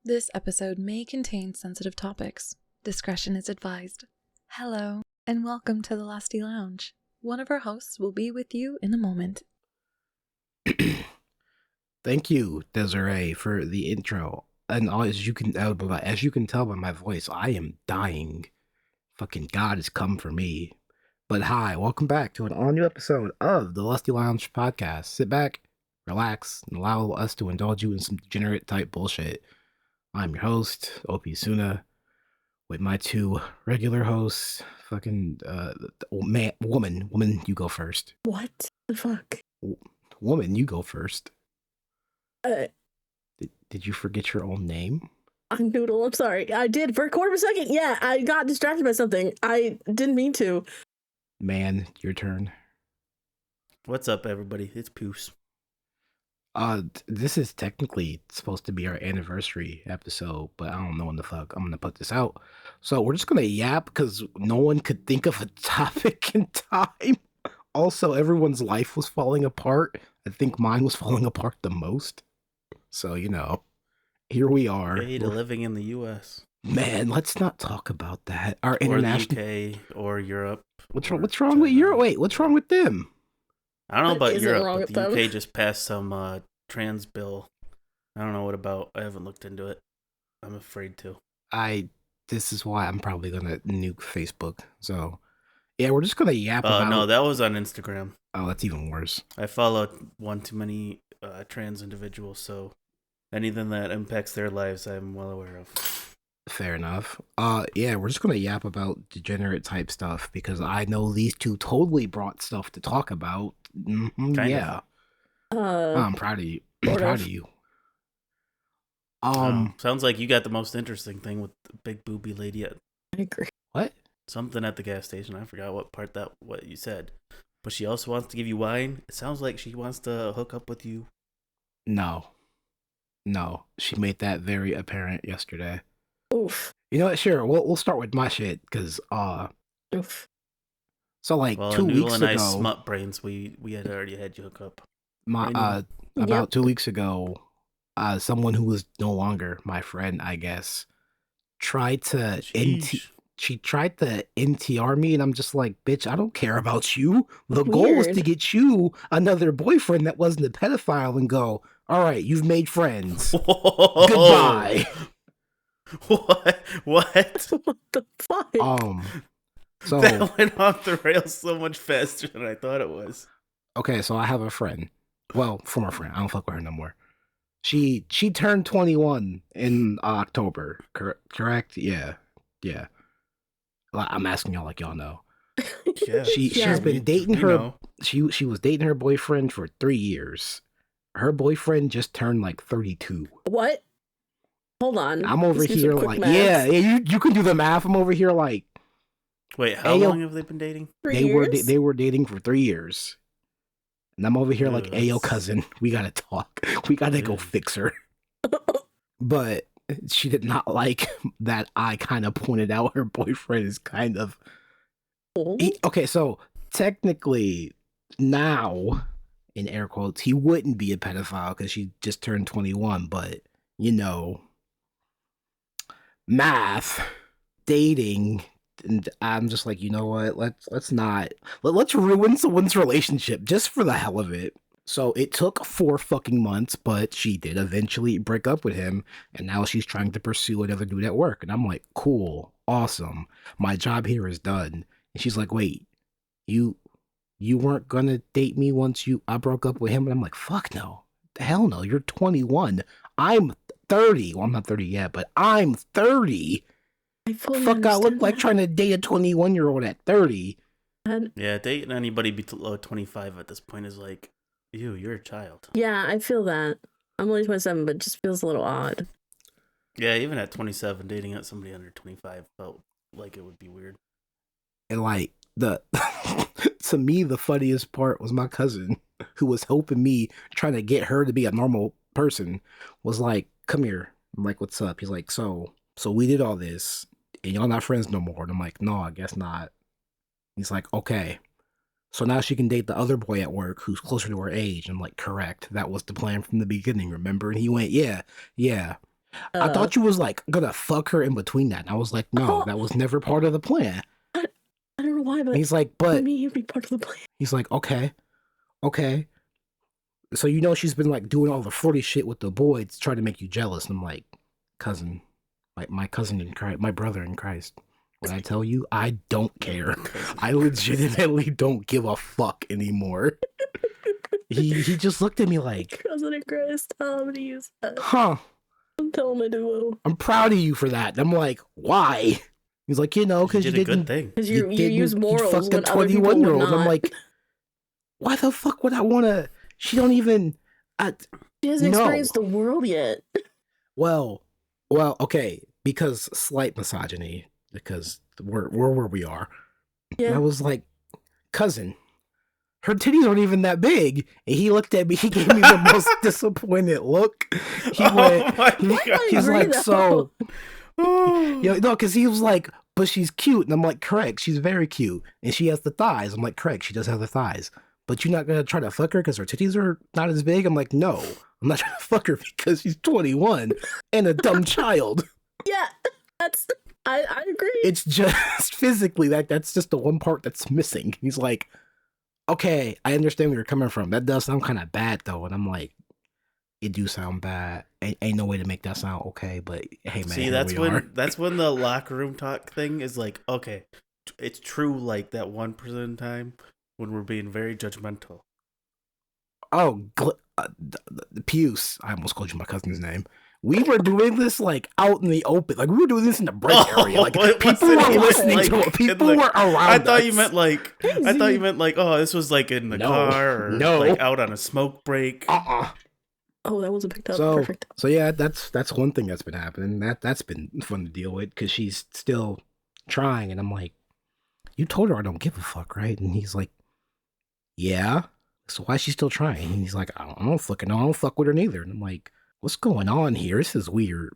This episode may contain sensitive topics. Discretion is advised. Hello, and welcome to the Lusty Lounge. One of our hosts will be with you in a moment. Thank you, Desiree, for the intro. And as you can tell by my voice, I am dying. Fucking God has come for me. But hi, welcome back to an all-new episode of the Lusty Lounge podcast. Sit back, relax, and allow us to indulge you in some degenerate type bullshit. I'm your host, OP Suna, with my two regular hosts. Woman, you go first. What the fuck? Woman, you go first. Did you forget your own name? I'm Noodle. I'm sorry. I did for a quarter of a second. Yeah, I got distracted by something. I didn't mean to. Man, your turn. What's up, everybody? It's Poos. This is technically supposed to be our anniversary episode, but I don't know when the fuck I'm gonna put this out. So we're just gonna yap because no one could think of a topic in time. Also, everyone's life was falling apart. I think mine was falling apart the most. So, here we are. Hey, to living in the U.S. Man, let's not talk about that. Our or international the UK or Europe. What's wrong with Europe? Wait, what's wrong with them? I don't know about Europe, but the them? UK just passed some trans bill. I don't know what about. I haven't looked into it. I'm afraid to. This is why I'm probably gonna nuke Facebook. So, yeah, we're just gonna yap about. No, that was on Instagram. Oh, that's even worse. I followed one too many trans individuals, so anything that impacts their lives, I'm well aware of. Fair enough. Yeah, we're just gonna yap about degenerate type stuff because I know these two totally brought stuff to talk about. Yeah. I'm proud of you. Sounds like you got the most interesting thing with the big booby lady at. I agree. What? Something at the gas station. I forgot what you said. But she also wants to give you wine. It sounds like she wants to hook up with you. No. She made that very apparent yesterday. Oof. You know what? Sure. We'll start with my shit because Oof. So like well, 2 weeks and ago, I smut brains. We had already had you hook up. About 2 weeks ago, someone who was no longer my friend, I guess, tried to NTR me, and I'm just like, bitch, I don't care about you. The goal was to get you another boyfriend that wasn't a pedophile and go, all right, you've made friends. Whoa. Goodbye. What? What the fuck? So that went off the rails so much faster than I thought it was. Okay, so I have a friend. Well, former friend. I don't fuck with her no more. She turned 21 in October. Correct? Yeah. I'm asking y'all like y'all know. Yeah. She's been dating her. She was dating her boyfriend for 3 years. Her boyfriend just turned like 32. What? Hold on. I'm over here like, yeah, you can do the math. I'm over here like, wait, how long have they been dating? They were dating for 3 years. And I'm over here like, ayo, cousin, we gotta talk. We gotta go fix her. But she did not like that I kind of pointed out her boyfriend is kind of... Okay, so technically now, in air quotes, he wouldn't be a pedophile because she just turned 21, but, math, dating... And I'm just like, you know what? Let's ruin someone's relationship just for the hell of it. So it took 4 fucking months, but she did eventually break up with him, and now she's trying to pursue another dude at work. And I'm like, cool, awesome. My job here is done. And she's like, wait, you weren't gonna date me once I broke up with him? And I'm like, fuck no. The hell no. You're 21. I'm 30. Well, I'm not 30 yet, but I'm 30. Fuck, I look like trying to date a 21-year-old at 30. Yeah, dating anybody below 25 at this point is like, you're a child. Yeah, I feel that. I'm only 27, but it just feels a little odd. Yeah, even at 27, dating at somebody under 25 felt like it would be weird. And like, to me, the funniest part was my cousin, who was helping me, trying to get her to be a normal person, was like, come here. I'm like, what's up? He's like, so we did all this. And y'all not friends no more. And I'm like, no, I guess not. He's like, okay. So now she can date the other boy at work who's closer to her age. I'm like, correct. That was the plan from the beginning, remember? And he went, yeah. I thought you was like gonna fuck her in between that. And I was like, no, that was never part of the plan. I don't know why, but And he's like, for but me, it'd be part of the plan. he's like, okay. So you know she's been like doing all the flirty shit with the boy to try to make you jealous. And I'm like, cousin, my cousin in Christ, my brother in Christ. When I tell you, I don't care. I legitimately don't give a fuck anymore. He just looked at me like, Cousin in Christ, I'm gonna use that. huh? I'm telling my duo. I'm proud of you for that. And I'm like, why? He's like, because you you did a didn't. good thing. Because you use morals fucked a when other people 21-year-old. would not. I'm like, why the fuck would I want to? She don't even. She hasn't no. experienced the world yet. Well, okay, because slight misogyny, because we're where we are. Yeah. And I was like, cousin, her titties aren't even that big. And he looked at me, he gave me the most disappointed look. He went, he's like, so, because he was like, but she's cute. And I'm like, correct, she's very cute. And she has the thighs. I'm like, correct, she does have the thighs. But you're not going to try to fuck her because her titties are not as big? I'm like, no, I'm not trying to fuck her because she's 21 and a dumb child. Yeah, I agree. It's just physically, that's just the one part that's missing. He's like, okay, I understand where you're coming from. That does sound kind of bad though. And I'm like, it do sound bad. Ain't no way to make that sound okay, but hey man. See, that's when the locker room talk thing is like, okay, it's true like that 1% of the time when we're being very judgmental. Oh, Puce. I almost called you my cousin's name. We were doing this like out in the open. Like we were doing this in the break area. Like people were listening to it. People were around I thought us. you meant like oh, this was like in the car or like out on a smoke break. Oh, that wasn't picked up. Perfect. So yeah, that's one thing that's been happening. That's been fun to deal with because she's still trying, and I'm like, you told her I don't give a fuck, right? And he's like, yeah. So why is she still trying? And he's like, I don't fucking know. I don't fuck with her neither. And I'm like, what's going on here? This is weird.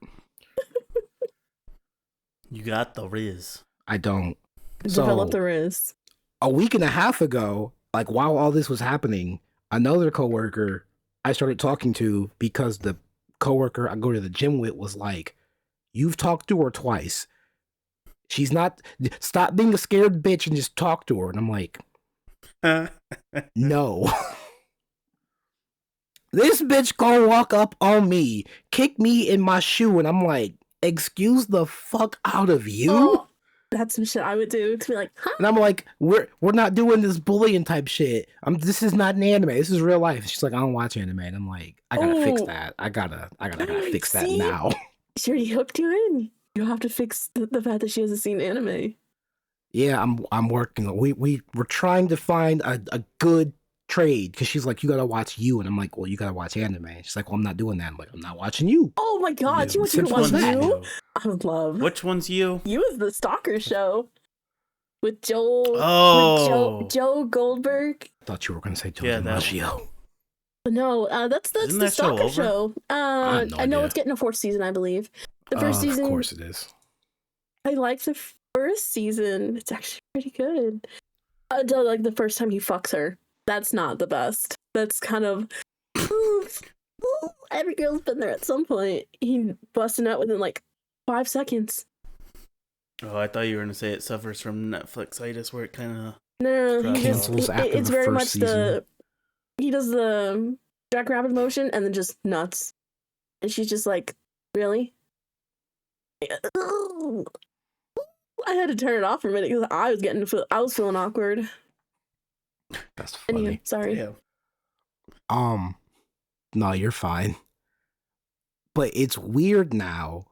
You got the Riz. I don't. Develop the Riz. A week and a half ago, like while all this was happening, another coworker I started talking to because the coworker I go to the gym with was like, you've talked to her twice. She's not, stop being a scared bitch and just talk to her. And I'm like, no. This bitch gonna walk up on me, kick me in my shoe, and I'm like, excuse the fuck out of you? Oh, that's some shit I would do to be like, huh? And I'm like, we're not doing this bullying type shit. This is not an anime. This is real life. She's like, I don't watch anime. And I'm like, I gotta fix that. I gotta fix that now. She already hooked you in. You have to fix the fact that she hasn't seen anime. Yeah, I'm working. We're trying to find a good trade because she's like, you gotta watch you, and I'm like, well, you gotta watch anime. She's like, well, I'm not doing that. I'm like, I'm not watching you. Oh my god, Yeah, you want to watch you? I would love. Which one's you? You is the Stalker Show with Joel. Oh, with Joe Goldberg. I thought you were gonna say Joe Yeah, DiMaggio. No, that's Isn't the that show Stalker over? Show. I I know it's getting a 4th season, I believe. The first season. Of course it is. I like the first season. It's actually pretty good. Until like the first time he fucks her. That's not the best. That's kind of every girl's been there at some point. He busted out within like 5 seconds. Oh, I thought you were gonna say it suffers from Netflixitis, where it kind of No, he just Cancels after it's the very first much season. he does the jackrabbit motion and then just nuts, and she's just like, really? I had to turn it off for a minute because I was feeling awkward. That's funny. Anyway, sorry. yeah. No, you're fine. But it's weird now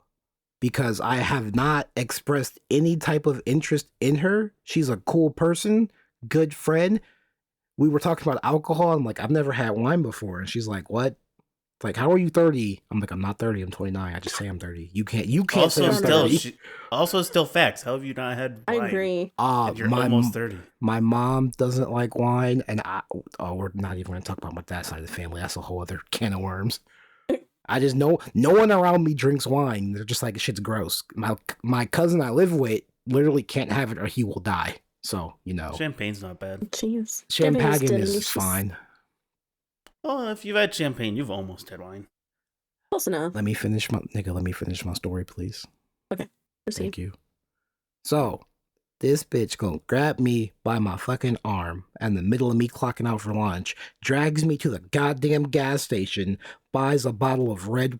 because I have not expressed any type of interest in her. She's a cool person, good friend. We were talking about alcohol. I'm like, I've never had wine before. And she's like, what? Like, how are you 30? I'm like, I'm not 30. I'm 29. I just say I'm 30. You can't say I'm 30. Also, still facts. How have you not had wine? I agree. And you're almost 30. My mom doesn't like wine, and we're not even going to talk about that side of the family. That's a whole other can of worms. I just know no one around me drinks wine. They're just like, shit's gross. My cousin I live with literally can't have it or he will die. So, Champagne's not bad. Jeez. Champagne is fine. Oh, if you've had champagne, you've almost had wine. Close enough. Let me finish my story, please. Proceed. Thank you. So, this bitch gonna grab me by my fucking arm in the middle of me clocking out for lunch, drags me to the goddamn gas station, buys a bottle of red.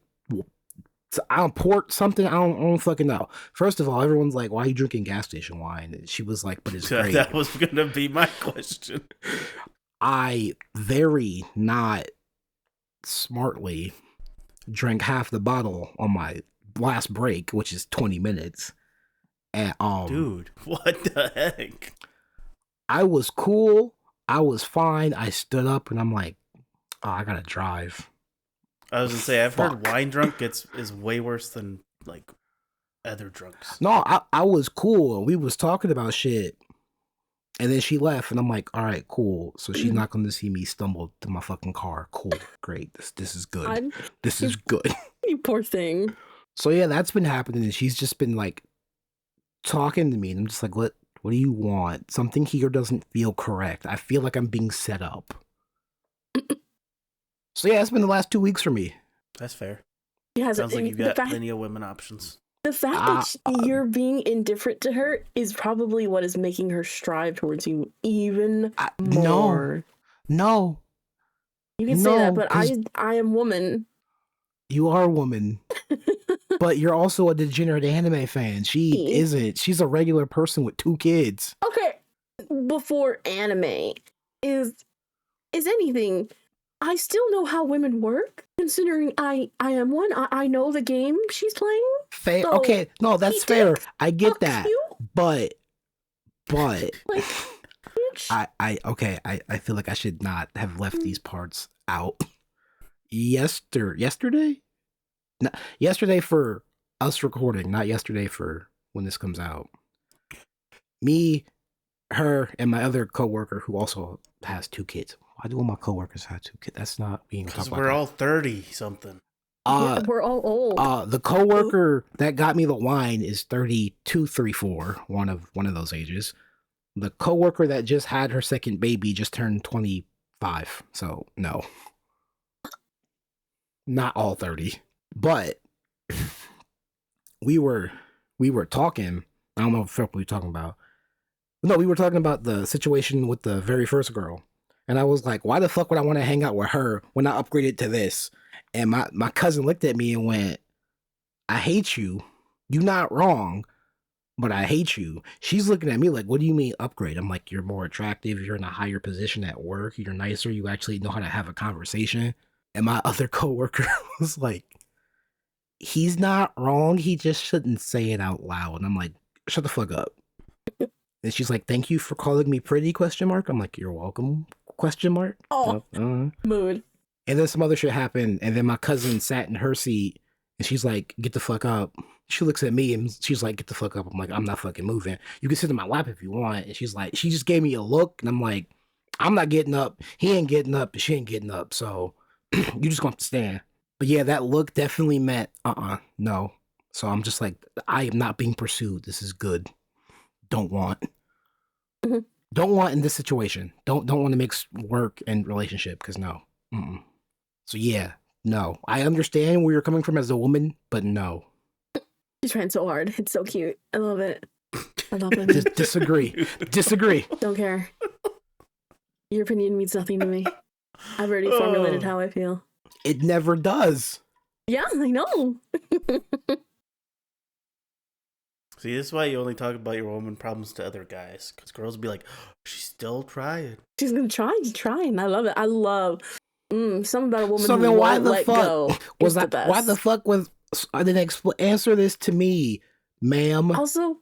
I don't port something. I don't fucking know. First of all, everyone's like, "Why are you drinking gas station wine?" And she was like, "But it's great." That was gonna be my question. I very not smartly drank half the bottle on my last break, which is 20 minutes. And Dude, what the heck? I was cool. I was fine. I stood up and I'm like, oh, I gotta drive. I was gonna say, I've heard Fuck. wine drunk is way worse than like other drunks. No, I was cool and we was talking about shit. And then she left and I'm like, all right, cool. So she's not gonna see me stumble to my fucking car. Cool. Great. This is good. This is good. You poor thing. So yeah, that's been happening and she's just been like talking to me and I'm just like, what do you want? Something here doesn't feel correct. I feel like I'm being set up. So yeah, it's been the last 2 weeks for me. That's fair. Yeah, Sounds like you've got plenty of women options. The fact that you're being indifferent to her is probably what is making her strive towards you even more. No. You can say that, but I am woman. You are a woman. But you're also a degenerate anime fan. She isn't. She's a regular person with 2 kids. Okay. Before anime is anything, I still know how women work, considering I am one. I know the game she's playing. Fair. So okay. No, that's fair. I get fuck that. you. But Like, bitch. I feel like I should not have left these parts out. Yesterday? No, yesterday for us recording, not yesterday for when this comes out. Me, her, and my other coworker who also has 2 kids. Why do all my coworkers have 2 kids? That's not being talked Because about. we're all 30 something. Yeah, we're all old. The coworker that got me the wine is 32, 34, one of those ages. The coworker that just had her second baby just turned 25. So no, not all 30. But we were talking. I don't know what we were talking about. No, we were talking about the situation with the very first girl. And I was like, why the fuck would I want to hang out with her when I upgraded to this? And my cousin looked at me and went, I hate you. You're not wrong, but I hate you. She's looking at me like, what do you mean upgrade? I'm like, you're more attractive. You're in a higher position at work. You're nicer. You actually know how to have a conversation. And my other coworker was like, he's not wrong. He just shouldn't say it out loud. And I'm like, shut the fuck up. And she's like, thank you for calling me pretty, ? I'm like, you're welcome, ? Oh, mood. And then some other shit happened. And then my cousin sat in her seat and she's like, get the fuck up. She looks at me and she's like, get the fuck up. I'm like, I'm not fucking moving. You can sit in my lap if you want. And she's like, she just gave me a look. And I'm like, I'm not getting up. He ain't getting up. She ain't getting up. So you just gonna have to stand. But yeah, that look definitely meant, no. So I'm just like, I am not being pursued. This is good. Don't want. Mm-hmm. Don't want in this situation. Don't want to mix work and relationship because no. Mm-mm. So yeah, no. I understand where you're coming from as a woman, but no. She's trying so hard. It's so cute. I love it. I love it. Disagree. Disagree. Don't care. Your opinion means nothing to me. I've already formulated how I feel. It never does. Yeah, I know. See, this is why you only talk about your woman problems to other guys. Because girls will be like, oh, she's still trying. She's gonna try. She's trying. I love it. I love something about a woman So who then why won't the let fuck go. was the that? best. Why the fuck was? I didn't answer this to me, ma'am. Also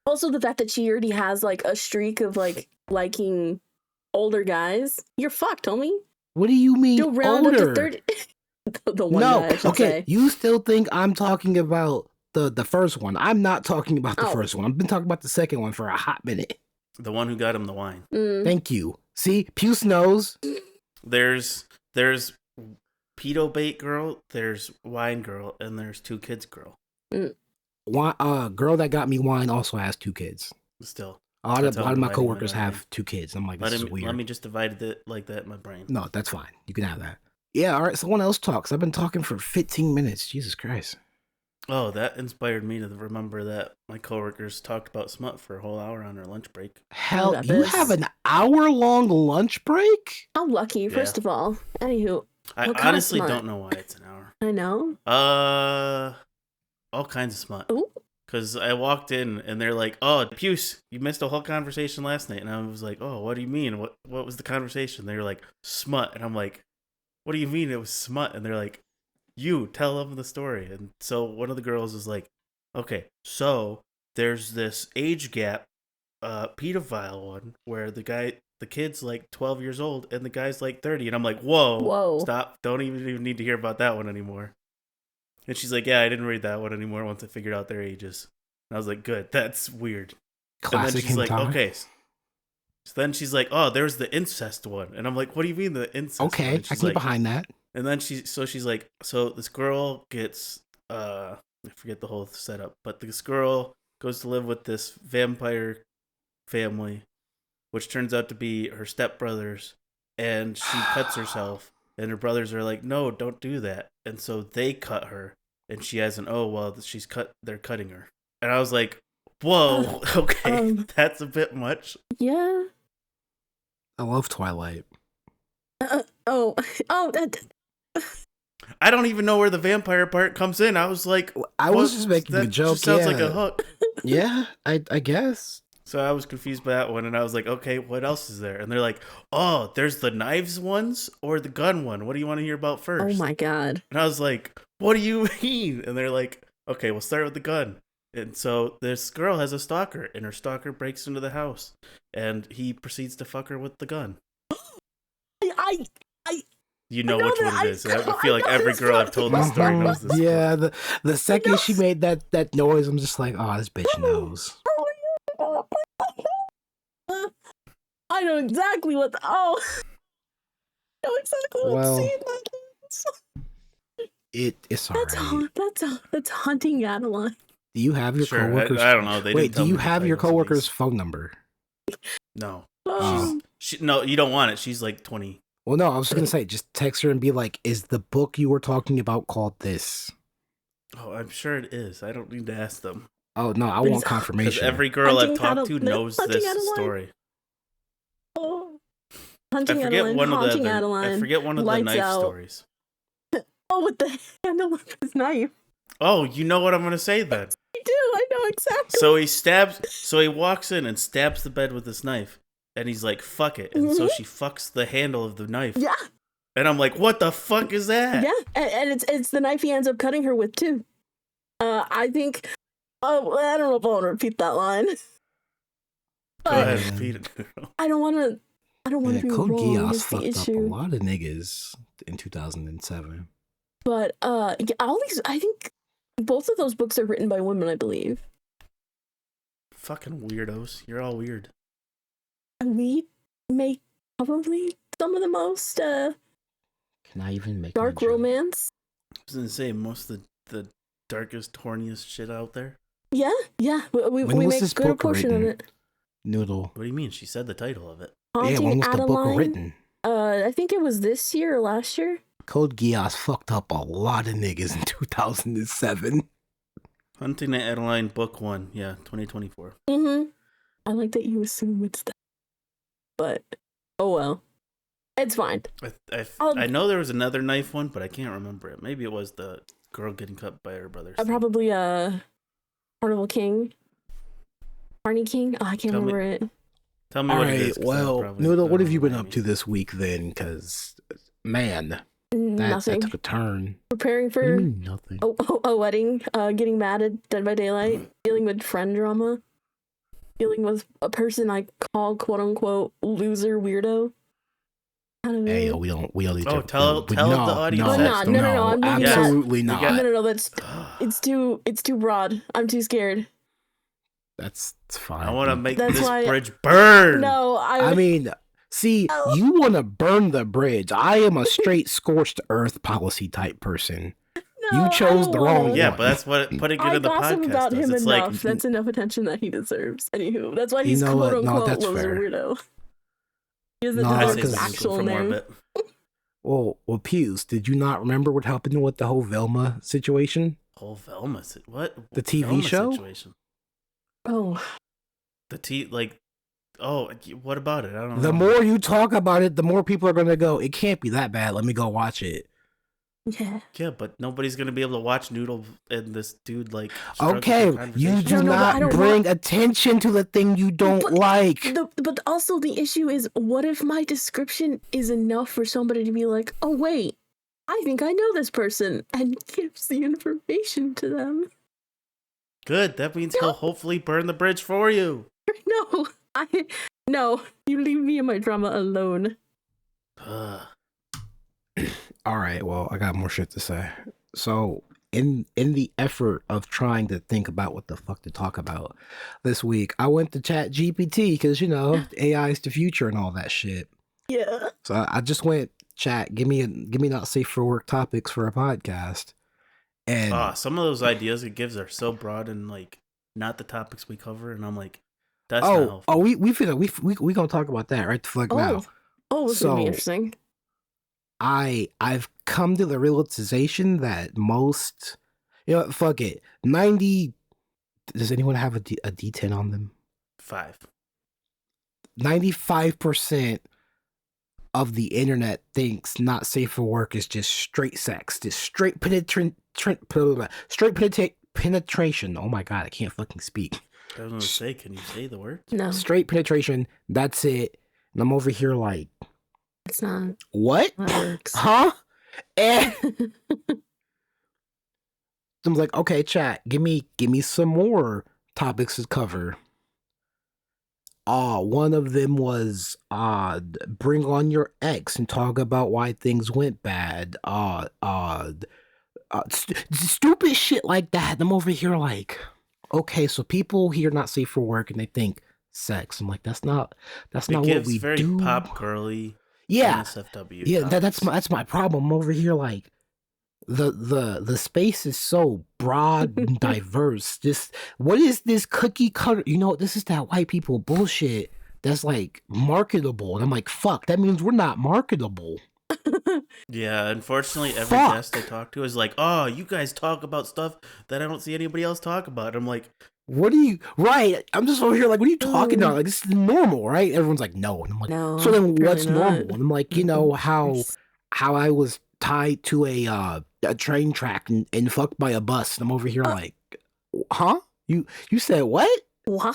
the fact that she already has like a streak of like liking older guys. You're fucked, homie. What do you mean You'll round older? up to 30. The one No, guy, I should okay. say. You still think I'm talking about the first one? I'm not talking about the Oh. first one. I've been talking about the second one for a hot minute. The one who got him the wine. Thank you. See, Puce knows. There's pedo bait girl, there's wine girl, and there's 2 kids girl. Girl that got me wine also has 2 kids. Still. A lot That's of how my dividing coworkers my brain. have 2 kids. I'm like, this is weird. Let me just divide it like that in my brain. No, that's fine. You can have that. Yeah, all right, someone else talks. I've been talking for 15 minutes. Jesus Christ. Oh, that inspired me to remember that my coworkers talked about smut for a whole hour on their lunch break. Hell, got you this. have an hour-long lunch break? How lucky, first of all. Anywho, I what kind of honestly smut? don't know why it's an hour. I know. All kinds of smut. Ooh. Because I walked in and they're like, "Oh, Puce, you missed a whole conversation last night." And I was like, "Oh, what do you mean? What was the conversation?" They were like, "Smut." And I'm like, "What do you mean it was smut?" And they're like, "You tell them the story." And so one of the girls is like, "Okay, so there's this age gap, pedophile one where the kid's like 12 years old and the guy's like 30." And I'm like, "Whoa, stop! Don't even need to hear about that one anymore." And she's like, "Yeah, I didn't read that one anymore once I figured out their ages." And I was like, "Good, that's weird." Classic. And then she's like, hentai. "Okay." So then she's like, "Oh, there's the incest one." And I'm like, "What do you mean the incest one?" Okay, I can get behind that. And then she's like, so this girl gets, I forget the whole setup, but this girl goes to live with this vampire family, which turns out to be her stepbrothers, and she cuts herself, and her brothers are like, "No, don't do that." And so they cut her, and she has they're cutting her. And I was like, "Whoa, okay, that's a bit much." Yeah. I love Twilight. That. I don't even know where the vampire part comes in. I was like, I was just making a that joke. Just sounds like a hook. Yeah, I guess. So I was confused by that one, and I was like, "Okay, what else is there?" And they're like, "Oh, there's the knives ones or the gun one. What do you want to hear about first?" Oh my god. And I was like, "What do you mean?" And they're like, "Okay, we'll start with the gun." And so this girl has a stalker, and her stalker breaks into the house, and he proceeds to fuck her with the gun. You know which one it is. I feel like every girl I've told this story knows this. Yeah, the second she made that noise, I'm just like, oh, this bitch knows. I know exactly what. I know exactly what scene that is. It's alright. That's hunting Adeline. Do you have your coworkers? I don't know. Wait, do you have your coworker's phone number? No. Oh. No, you don't want it. She's like 20. Well, no, I was gonna say, just text her and be like, "Is the book you were talking about called this?" Oh, I'm sure it is. I don't need to ask them. Oh no, I want confirmation. Because every girl I've talked to knows this story. Hunting I forget Adeline, one of Adeline, I forget one of the knife stories. Oh, with the handle of his knife. Oh, you know what I'm gonna say then. I do. I know exactly. So he walks in and stabs the bed with this knife, and he's like, "Fuck it," and so she fucks the handle of the knife. Yeah. And I'm like, "What the fuck is that?" Yeah, and it's the knife he ends up cutting her with too. I think. Oh, I don't know if I want to repeat that line. Go ahead, repeat it. I don't want to. I don't want to be Code wrong. Geass That's the fucked up a issue. lot of niggas in 2007. But all these, I think, both of those books are written by women, I believe. Fucking weirdos. You're all weird. And we make probably some of the most Can I even make dark romance. I was gonna say most of the darkest, horniest shit out there. Yeah. We make a good portion of it. Noodle. What do you mean? She said the title of it. Haunting when was the book Adeline. written? I think it was this year or last year. Code Geass fucked up a lot of niggas in 2007. Hunting Adeline, Book 1. Yeah, 2024. I like that you assume it's that. But, oh well. It's fine. I know there was another knife one, but I can't remember it. Maybe it was the girl getting cut by her brother. Probably Carnival King. Carney King? Oh, I can't remember it. Tell me what it is. Well, Noodle, what have you been up to this week then? Because, man, that took a turn. Preparing for nothing. A wedding, getting mad at Dead by Daylight, dealing with friend drama, dealing with a person I call quote unquote loser weirdo. Hey, we don't need to. Tell the audience. No, absolutely not. No, that's it's too broad. I'm too scared. That's fine. I want to make this bridge burn. No, I mean, see, you want to burn the bridge. I am a straight scorched earth policy type person. No, you chose the wrong one. Yeah, but that's what putting it in the podcast about him it's enough. like, that's enough attention that he deserves. Anywho, that's why he's quote unquote loser weirdo. He doesn't deserve his actual name. Well, Pews, did you not remember what happened with the whole Velma situation? Whole Velma, what? The TV Velma show? situation. Oh, Oh, what about it? I don't know. The more you talk about it, the more people are gonna go, it can't be that bad. Let me go watch it. yeah. Yeah, but nobody's gonna be able to watch Noodle and this dude like. Okay, you do No, I not don't bring want- attention to the thing you don't But like. But also the issue is, what if my description is enough for somebody to be like, oh wait, I think I know this person, and gives the information to them? Good. That means he'll hopefully burn the bridge for you. No, you leave me and my drama alone. Ugh. All right, well, I got more shit to say. So, in the effort of trying to think about what the fuck to talk about this week, I went to Chat GPT because AI is the future and all that shit. Yeah. So I just went, chat, give me not safe for work topics for a podcast. And Some of those ideas it gives are so broad and like not the topics we cover, and I'm like, that's not helpful. we gonna talk about that right the fuck now. This is gonna be interesting. I've come to the realization that most, fuck it, 90. Does anyone have a D10 on them? 5. 95% of the internet thinks not safe for work is just straight sex, just straight penetration. Oh my god, I can't fucking speak. I was gonna say, can you say the word? No, Straight penetration. That's it. And I'm over here like, it's not. what? That works. Huh? I'm like, okay, chat, give me some more topics to cover. One of them was bring on your ex and talk about why things went bad. Stupid shit like that. I'm over here like, okay, so people here not safe for work and they think sex. I'm like, that's not what we very do. Pop girly. Yeah, NSFW. yeah. That's my problem. I'm over here like, the space is so broad and diverse. Just what is this cookie cutter? This is that white people bullshit that's like marketable. And I'm like, fuck, that means we're not marketable. Yeah, unfortunately, every guest I talk to is like, oh, you guys talk about stuff that I don't see anybody else talk about. I'm like, what are you? Right. I'm just over here like, what are you talking about? Like, this is normal, right? Everyone's like, no. And I'm like, No, so then what's really normal? not. And I'm like, how I was tied to a train track and fucked by a bus. And I'm over here like, huh? You said what? Wow.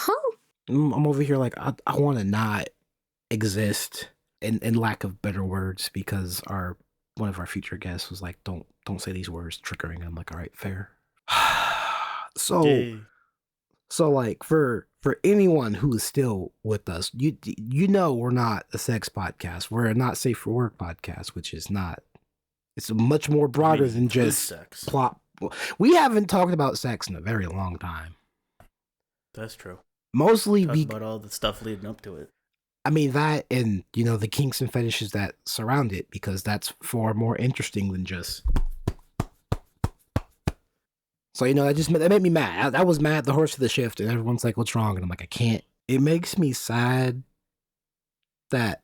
I'm over here like, I want to not exist in lack of better words, because one of our future guests was like, don't say these words, triggering. I'm like, all right, fair. So like for anyone who is still with us, we're not a sex podcast. We're a not safe for work podcast, which is not. It's much more broader than just sex. plot. We haven't talked about sex in a very long time. That's true. Mostly about all the stuff leading up to it. I mean, that and, the kinks and fetishes that surround it, because that's far more interesting than just. So, that made me mad. I was mad at the horse of the shift, and everyone's like, what's wrong? And I'm like, I can't. It makes me sad that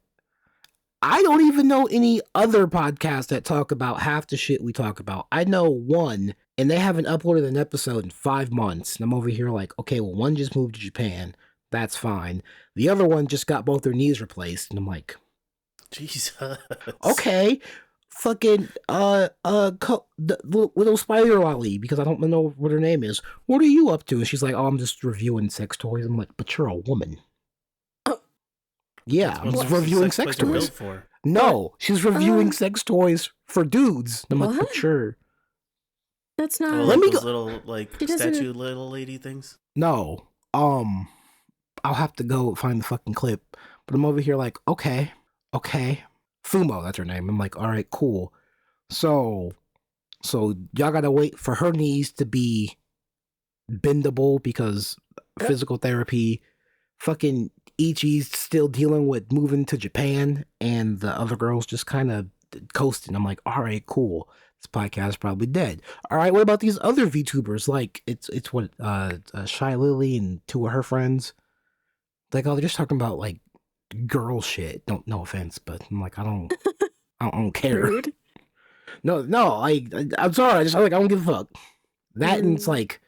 I don't even know any other podcasts that talk about half the shit we talk about. I know one, and they haven't uploaded an episode in 5 months. And I'm over here like, okay, well, one just moved to Japan. That's fine. The other one just got both their knees replaced. And I'm like, Jesus. okay, fucking, little spider lolly, because I don't know what her name is. What are you up to? And she's like, oh, I'm just reviewing sex toys. I'm like, but you're a woman. Yeah, I'm just reviewing sex toys. No, she's reviewing sex toys for dudes. I'm like, but sure. That's not. Let me go. Little statue little lady things. No, I'll have to go find the fucking clip. But I'm over here like, okay. Fumo, that's her name. I'm like, all right, cool. So y'all gotta wait for her knees to be bendable because physical therapy. Fucking Ichi's still dealing with moving to Japan, and the other girl's just kind of coasting. I'm like, all right, cool. This podcast is probably dead. All right, what about these other VTubers? Like, it's what Shy Lily and 2 of her friends. Like, oh, they're just talking about like girl shit. No offense, but I'm like, I I don't care. Rude. No, like I'm sorry. I don't give a fuck. That and it's like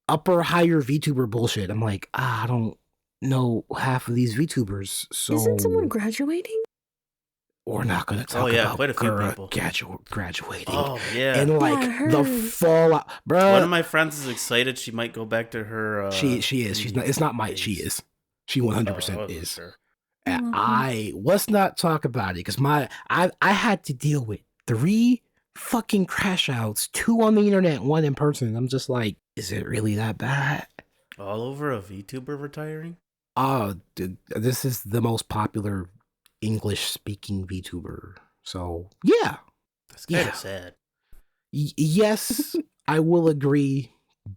higher VTuber bullshit. I'm like, I don't know half of these VTubers. So Isn't someone graduating? we're not gonna talk about quite a few people graduating. Oh yeah. And like the fallout, bro. One of my friends is excited she might go back to her. She is. She's not. It's not might. She is. She 100% is. Sure. And let's not talk about it because I had to deal with 3 fucking crash outs, 2 on the internet, 1 in person. I'm just like, is it really that bad? All over a VTuber retiring? Oh, dude, this is the most popular English-speaking VTuber. So, yeah. That's kind of sad. Yes, I will agree.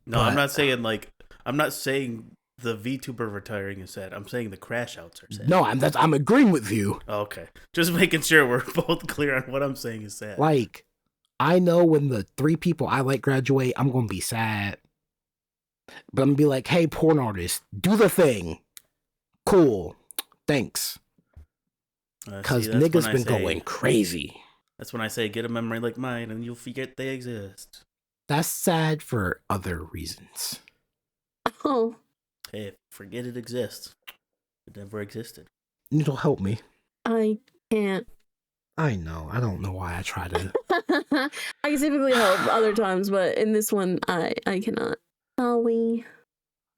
No, I'm not saying the VTuber retiring is sad. I'm saying the crash outs are sad. No, I'm agreeing with you. Okay. Just making sure we're both clear on what I'm saying is sad. Like, I know when the 3 people I like graduate, I'm going to be sad. But I'm going to be like, hey, porn artist, do the thing. Cool. Thanks. Because niggas been going crazy. That's when I say, get a memory like mine and you'll forget they exist. That's sad for other reasons. Oh. Hey, forget it exists. It never existed. It'll help me. I can't. I know. I don't know why I try to. I can typically help other times, but in this one, I cannot. Oh, we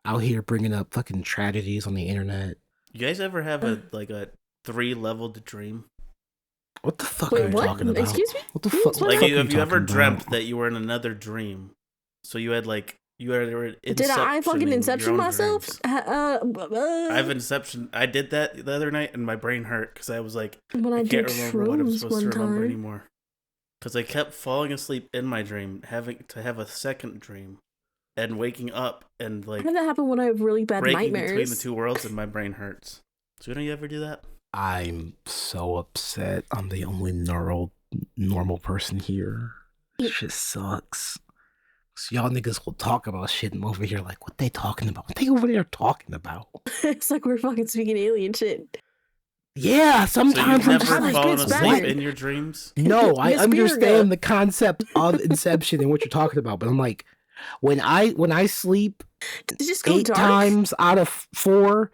out here bringing up fucking tragedies on the internet. You guys ever have a 3-leveled dream? What the fuck are you talking about? Excuse me? What the fuck? Like, have you ever dreamt that you were in another dream? So you had did I fucking inception myself? I've inception. I did that the other night, and my brain hurt because I was like, I can't remember what I'm supposed to remember anymore. Because I kept falling asleep in my dream, having to have a second dream, and waking up and like. I had that happen when I have really bad nightmares. Between the 2 worlds, and my brain hurts. So don't you ever do that? I'm so upset. I'm the only normal person here. Shit sucks. So y'all niggas will talk about shit and I'm over here like, what they talking about? What they over there talking about? It's like we're fucking speaking alien shit. Yeah, sometimes so I'm you've never fallen asleep in your dreams? No, I understand the concept of Inception and what you're talking about, but I'm like, when I sleep, just go 8 dark? times out of 4,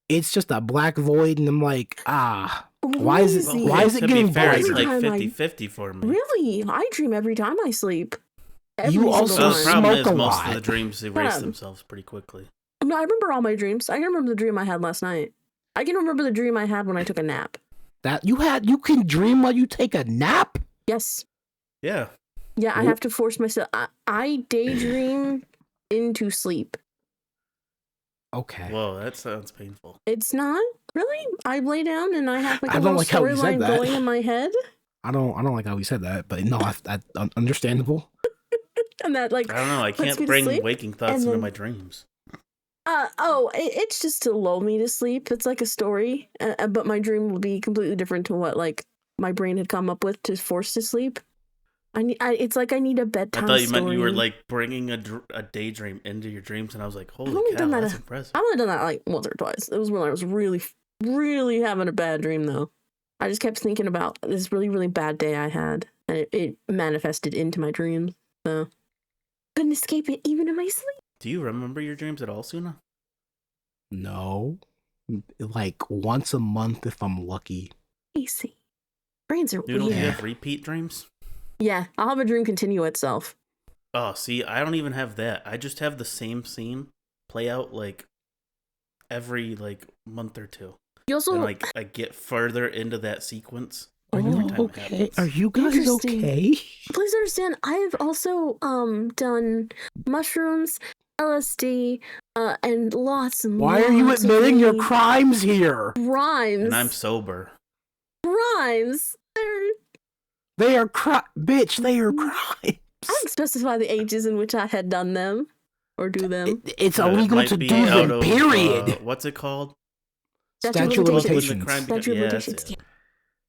it's just a black void, and I'm like, why is it getting fair, brighter? It's like 50-50 for me. Really? I dream every time I sleep. You also the problem is smoke a most lot. of the dreams erase themselves pretty quickly. No, I remember all my dreams. I can remember the dream I had last night. I can remember the dream I had when I took a nap. That you can dream while you take a nap? Yes. Yeah. Yeah, I have to force myself. I daydream into sleep. Okay. Whoa, that sounds painful. It's not really. I lay down and I have like I a don't little like how you said storyline that. going in my head. I don't like how you said that, but no, I understandable. And that like I don't know. I can't bring waking thoughts into my dreams. It's just to lull me to sleep. It's like a story, but my dream will be completely different to what like my brain had come up with to force to sleep. It's like I need a bedtime. I thought you story. meant you were like bringing a daydream into your dreams, and I was like, holy cow, that's impressive. I've only done that like once or twice. It was when I was really, really having a bad dream though. I just kept thinking about this really, really bad day I had, and it manifested into my dreams. So couldn't escape it even in my sleep. Do you remember your dreams at all, Suna? No. Like once a month if I'm lucky. Easy. Brains are weird. Do you have repeat dreams? Yeah, I'll have a dream continue itself. Oh, see, I don't even have that. I just have the same scene play out like every like month or 2. You also and, like I get further into that sequence. Are you okay? Are you guys okay? Please understand, I've also done mushrooms, LSD, and lots and Why are you admitting your crimes here? Rhymes. And I'm sober. Rhymes. They are bitch, they are crimes. I didn't specify the ages in which I had done them or do them. It's illegal to do them, period. What's it called? Statute of limitations. Statute of limitations.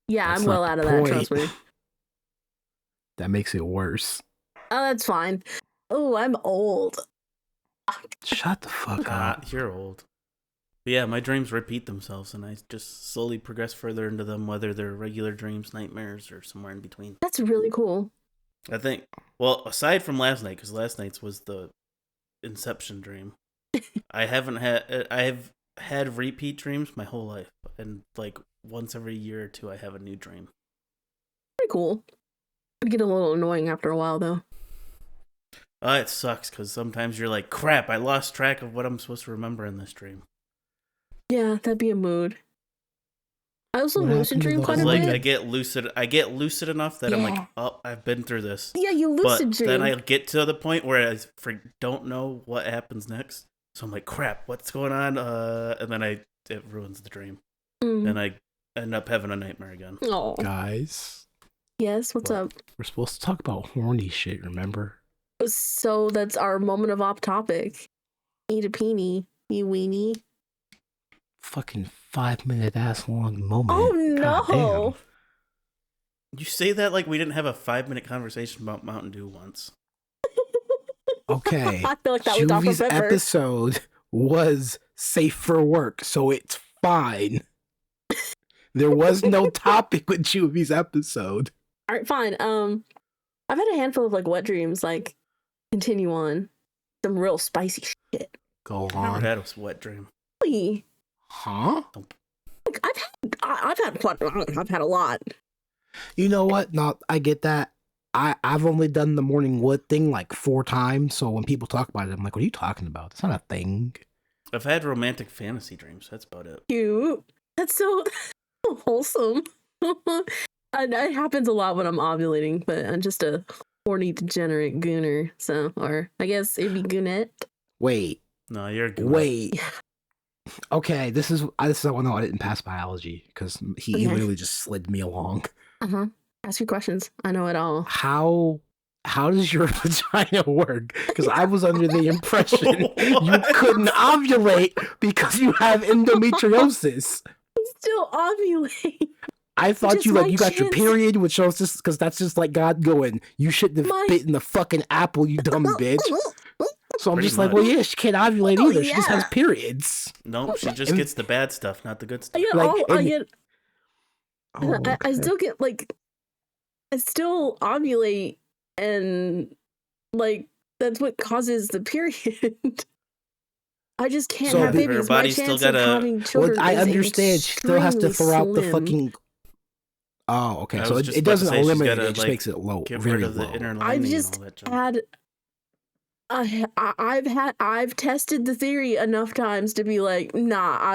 Yeah, I'm well out of that, trust me. That makes it worse. Oh, that's fine. Oh, I'm old. Shut the fuck up. You're old. But yeah, my dreams repeat themselves, and I just slowly progress further into them, whether they're regular dreams, nightmares, or somewhere in between. That's really cool. I think, well, aside from last night, because last night's was the Inception dream, I have had repeat dreams my whole life, and like once every year or two, I have a new dream. Pretty cool. It'd get a little annoying after a while, though. It sucks, because sometimes you're like, crap, I lost track of what I'm supposed to remember in this dream. Yeah, that'd be a mood. I also What lucid happened to dream the quite a whole- Like, bit. I get lucid enough that I'm like, Yeah. oh, I've been through this. Yeah, you But lucid dream. then I get to the point where I don't know what happens next. So I'm like, crap, what's going on? And then it ruins the dream. Mm. And I end up having a nightmare again. Oh, Guys, yes. What's What? up? we're supposed to talk about horny shit, remember? So that's our moment of off topic. Eat a peenie, you weenie. Fucking 5-minute ass long moment. Oh God no! You say that like we didn't have a 5-minute conversation about Mountain Dew once. damn. Okay. I feel like that was Dr. Juvie's Pepper. episode was safe for work, so it's fine. There was no topic with Juvie's episode. All right, fine. I've had a handful of like wet dreams. Like, continue on. Some real spicy shit. Go I never on. had a wet dream. Really? Huh? Like, I've had a lot. You know what? No, I get that. I've only done the morning wood thing like 4 times, so when people talk about it, I'm like, what are you talking about? It's not a thing. I've had romantic fantasy dreams. That's about it. Cute. That's so wholesome. And it happens a lot when I'm ovulating, but I'm just a horny degenerate gooner. So, or I guess it'd be goonette. Wait. No, you're good. Wait. Okay, this is how I know I didn't pass biology, because he Okay. literally just slid me along. Ask your questions. I know it all. How does your vagina work? Because I was under the impression you What? couldn't ovulate because you have endometriosis. I still ovulate. I thought Just you my got your chance. period, which shows just because that's just like God going, you shouldn't have My- bit in the fucking apple, you dumb bitch. So I'm Pretty just like, much. well, yeah, she can't ovulate Oh, either. She just has yeah. periods. Nope, she just And- gets the bad stuff, not the good I stuff. get Like, I and- get Oh, I okay. still get like I still ovulate, and like that's what causes the period. I just can't So have the- Her babies. My body's still chance of gotta- having children Well, I is understand. She still has to throw out the extremely fucking. Oh, okay. I So was it, just it about to doesn't say she's eliminate gotta, it. It just like, makes it low, Get very rid of the low. inner I've lining just and all that junk. I've tested the theory enough times to be like, nah,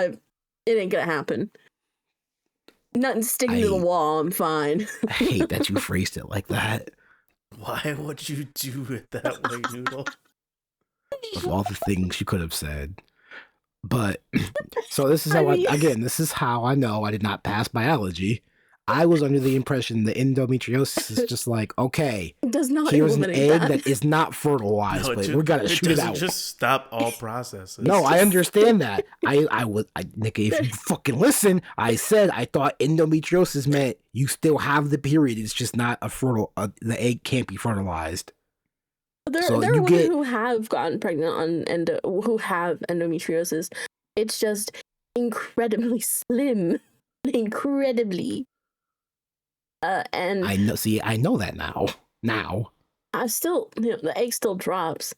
it ain't gonna happen. Nothing sticking to the I- wall. I'm fine. I hate that you phrased it like that. Why would you do it that way, Noodle? Of all the things you could have said. But so this is I how mean- again, this is how I know I did not pass biology. I was under the impression the endometriosis is just like, okay, It does not here's an eliminate egg that. that is not fertilized, but we gotta shoot it doesn't out. just stop all processes. No, I just- understand that. Nikki, if you fucking listen, I said I thought endometriosis meant you still have the period. It's just not the egg can't be fertilized. There So are you women get- who have gotten pregnant who have endometriosis. It's just incredibly slim, incredibly. And I know. See, I know that now. Now, I still, the egg still drops.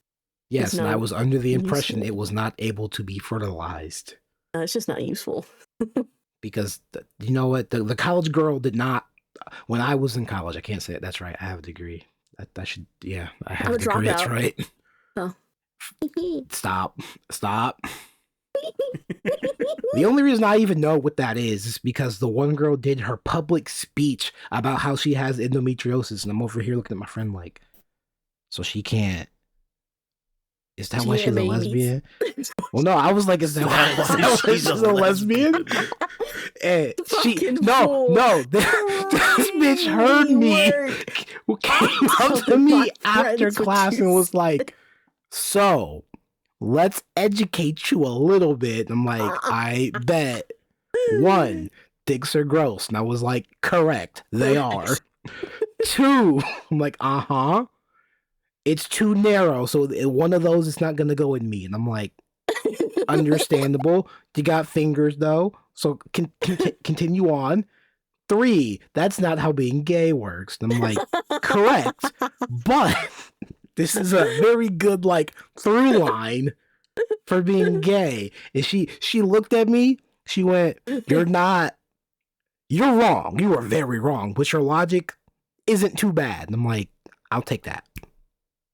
yes, and I not was under the impression useful. it was not able to be fertilized It's just not useful. because you know what? The college girl did not. When I was in college, I can't say it. That's right. I have a degree. I should. Yeah, I have I'm a a degree. That's dropout. right. Oh. Stop. The only reason I even know what that is because the one girl did her public speech about how she has endometriosis, and I'm over here looking at my friend like, so she can't. Is that She why had she's a babies. lesbian? Well, no, I was like, is that why she's a lesbian? And she Fucking no, fool. no, this bitch heard me, who came up to me Not after friends with class you. and was like, so let's educate you a little bit. I'm like, I bet. One, dicks are gross. And I was like, correct, they are. Two, I'm like, it's too narrow. So one of those is not going to go in me. And I'm like, Understandable. You got fingers though, so continue on. 3, that's not how being gay works. And I'm like, correct, but this is a very good like through line for being gay. And she looked at me. She went, "You're wrong. You are very wrong. But your logic isn't too bad." And I'm like, I'll take that.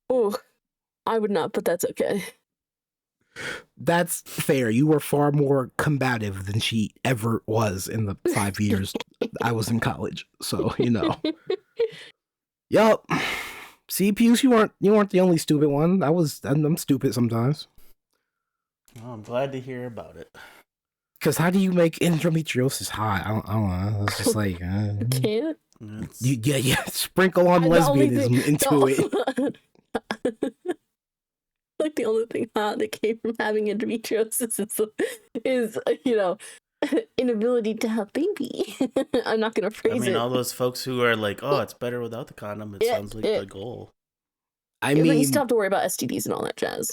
Oh, I would not, but that's okay. That's fair. You were far more combative than she ever was in the 5 years I was in college. So, Yup. See, Puce, you weren't the only stupid one. I'm stupid sometimes. Oh, I'm glad to hear about it. Because how do you make endometriosis hot? I don't know. It's just like... Can't? Yeah. Sprinkle on lesbianism into it. Like the only thing hot that came from having endometriosis is inability to have baby. I'm not gonna phrase it. all those folks who are like, "Oh, it's better without the condom." It sounds like the goal. I mean, mean, you still have to worry about STDs and all that jazz.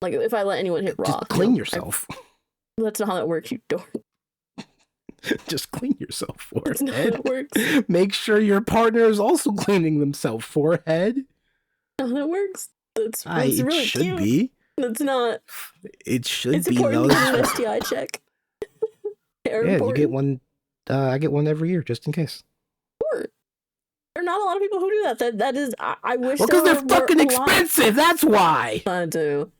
Like if I let anyone hit raw, just clean yourself. That's not how that works. You don't. Just clean yourself, forehead. That's not how it works. Make sure your partner is also cleaning themselves, forehead. That's how that works. That's it really should cute. be. That's not. It should It's be important though. to get an STI check. You get one. I get one every year just in case. Sure. There are not a lot of people who do that. That is, I wish. Well, because they're fucking expensive. That's why. I do.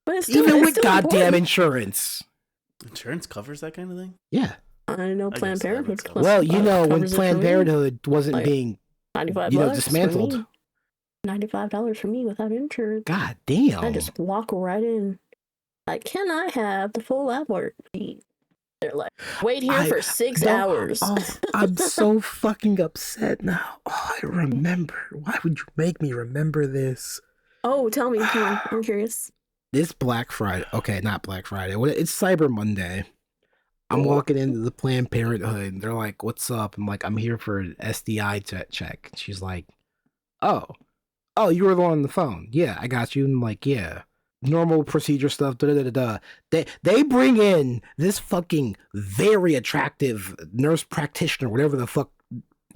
But it's still, even it's with still goddamn important. insurance. Insurance covers that kind of thing? Yeah. I know I Planned guess that Parenthood. makes sense. Well, when covers it Planned for me. Parenthood wasn't Like, being, $95 dismantled. For me. $95 for me without insurance. God damn. I just walk right in. Like, can I have the full lab work? They're like, wait here for 6 hours. Oh, I'm so fucking upset now. Oh, I remember. Why would you make me remember this? Oh, tell me. Come on. I'm curious. This Black Friday. Okay, not Black Friday. It's Cyber Monday. I'm walking into the Planned Parenthood. And they're like, "What's up?" I'm like, "I'm here for an SDI check." She's like, "Oh, you were the one on the phone. Yeah, I got you." And I'm like, "Yeah, normal procedure stuff." They bring in this fucking very attractive nurse practitioner, whatever the fuck,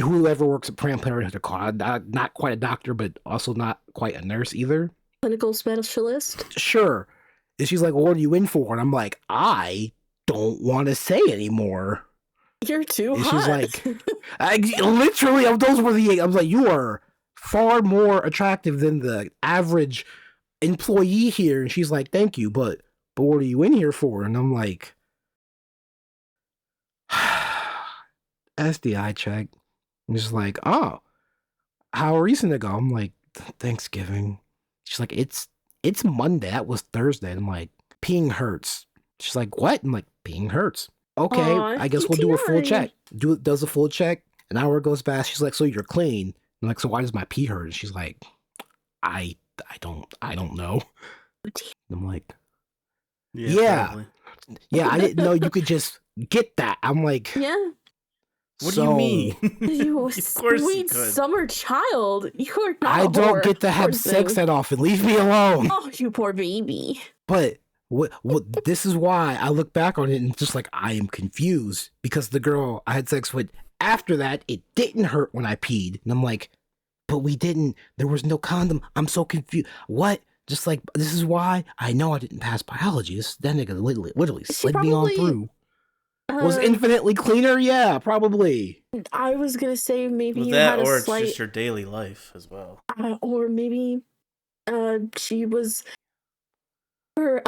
whoever works at Planned Parenthood, called. Not quite a doctor, but also not quite a nurse either. Clinical specialist? Sure. And she's like, "Well, what are you in for?" And I'm like, "I don't want to say anymore." You're too And hot. she's like, I was like, "You are far more attractive than the average employee here." And she's like, "Thank you, but what are you in here for?" And I'm like, SDI check. And she's like, "Oh, how recent ago?" I'm like, "Thanksgiving." She's like, it's Monday. That was Thursday. And I'm like, "Peeing hurts." She's like, "What?" I'm like, "Peeing hurts." Okay, Aw, I guess we'll do a full UTI. check. Does a full check. An hour goes past. She's like, "So you're clean?" I'm like, "So why does my pee hurt?" And she's like, I don't know. And I'm like, Yeah. Probably. "Yeah, I didn't know you could just get that." I'm like, Yeah. What do you mean? You Of course you sweet could. summer child. You're not I a don't whore. get to have Poor sex thing. that often. Leave me alone. Oh, you poor baby. But what this is why I look back on it and just like, I am confused, because the girl I had sex with after that, it didn't hurt when I peed. And I'm like, "But we didn't, there was no condom." I'm so confused. What? Just like, this is why I know I didn't pass biology. That nigga literally slid me on probably, through. Was infinitely cleaner? Yeah, probably. I was gonna say maybe Well, you that had or a it's slight, just your daily life as well. or maybe, she was, her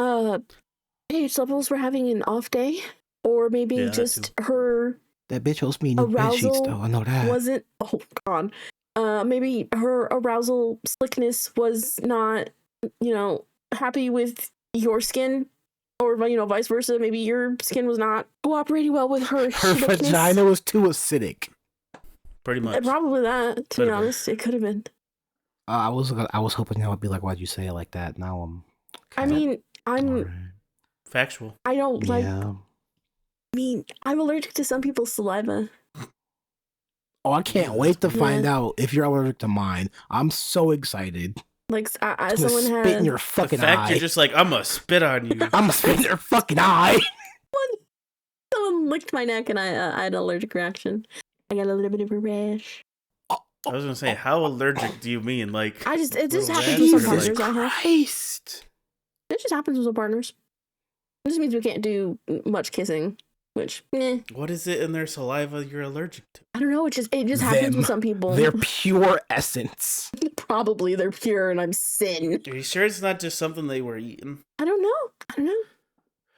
pH levels were having an off day, or maybe Yeah, that just her That bitch owes me new bed sheets, arousal though. I know that. wasn't. Oh God. Maybe her arousal slickness was not, happy with your skin, or vice versa. Maybe your skin was not cooperating well with her. Her slickness. vagina was too acidic. Pretty much. Probably that. To be Could've been. honest, it could have been. I was hoping that would be like, "Why'd you say it like that?" Now I'm. I mean, Alright. Factual. I don't like. Yeah. I mean, I'm allergic to some people's saliva. Oh, I can't wait to find out if you're allergic to mine. I'm so excited. Like I'm someone gonna had spit in your The fucking fact eye. you're just like, I'm gonna spit on you. I'm gonna spit in your fucking eye. someone licked my neck and I had an allergic reaction. I got a little bit of a rash. I was gonna say, how allergic do you mean? Like, It just little happens rash with some or, partners like, I have. Christ. It just happens with some partners. It just means we can't do much kissing, which What is it in their saliva you're allergic to? I don't know. It just happens Them. with some people. Their pure essence. Probably they're pure and I'm sin. Are you sure it's not just something they were eating? I don't know.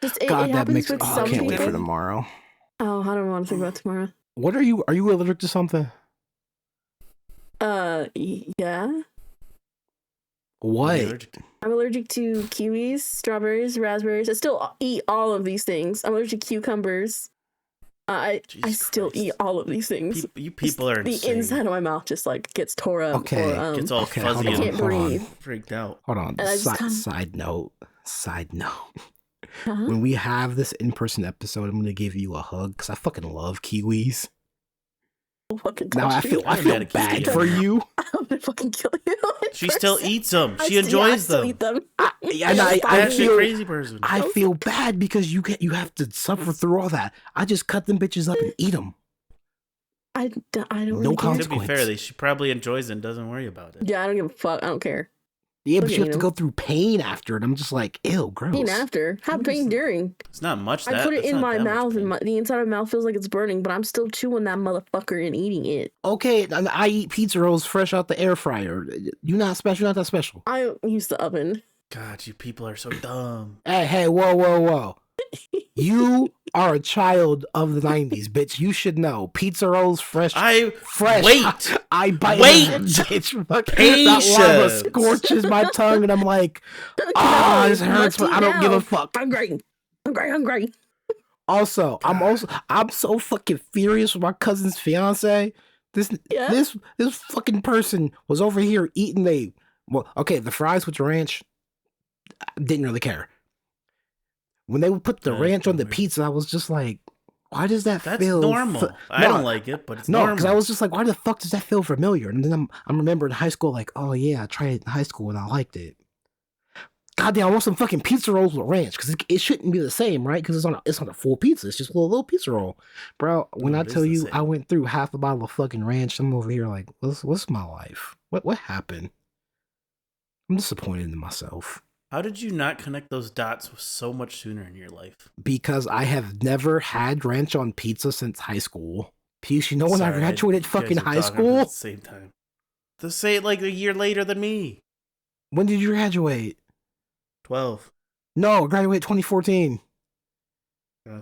Just God, it that happens makes. with Oh, I some can't wait people. for tomorrow. Oh, I don't want to think about tomorrow. What are you? Are you allergic to something? Yeah. What? You're allergic to- I'm allergic to kiwis, strawberries, raspberries. I still eat all of these things. I'm allergic to cucumbers. I Jesus still Christ. eat all of these things. You people are The insane. inside of my mouth just like gets tore up. Okay. Or, Gets all Okay, fuzzy hold on, I can't hold on. breathe. freaked out. Hold on. And I just kinda- Side note. Side note. Uh-huh. When we have this in-person episode, I'm gonna give you a hug because I fucking love kiwis. I'll fucking Now I touch you. feel I haven't had a bad kiwi for in- you. I'm gonna fucking kill you. She still eats them. I She still- enjoys I still them. eat them. And I That's a feel crazy person. I feel bad because you have to suffer through all that. I just cut them bitches up and eat them. I don't No really care. To be consequence. fair, she probably enjoys it and doesn't worry about it. Yeah, I don't give a fuck. I don't care. Yeah, but Look you at have to you. go through pain after it. I'm just like, ew, gross. Pain after. Have pain during. It's not much. I That put it that's in not my that much mouth, pain. and the inside of my mouth feels like it's burning, but I'm still chewing that motherfucker and eating it. Okay, and I eat pizza rolls fresh out the air fryer. You're not special. You're not that special. I use the oven. God, you people are so dumb. Hey, whoa. You are a child of the 90s, bitch. You should know. Pizza rolls fresh. Fresh. Wait. I bite Wait. that bitch. Fucking that lava Patience. scorches my tongue, and I'm like, ah, this hurts, but I don't give a fuck. Hungry. Also, I'm so fucking furious with my cousin's fiance. This fucking person was over here eating the fries with the ranch. I didn't really care. When they would put the ranch on the pizza, I was just like, why does that That's feel normal. I don't like it, but it's no, normal. because I was just like, why the fuck does that feel familiar? And then I'm remembering high school, like, oh yeah, I tried it in high school and I liked it. Goddamn, I want some fucking pizza rolls with ranch because it shouldn't be the same, right? Because it's on a full pizza. It's just a little pizza roll, bro. When I It is tell the you, same. I went through half a bottle of fucking ranch. I'm over here like, what's my life? What happened? I'm disappointed in myself. How did you not connect those dots so much sooner in your life? Because I have never had ranch on pizza since high school. Pius, you know when I Sorry, graduated you fucking guys are high talking school? at the same time. To say it like a year later than me. When did you graduate? 12. No, I graduated 2014.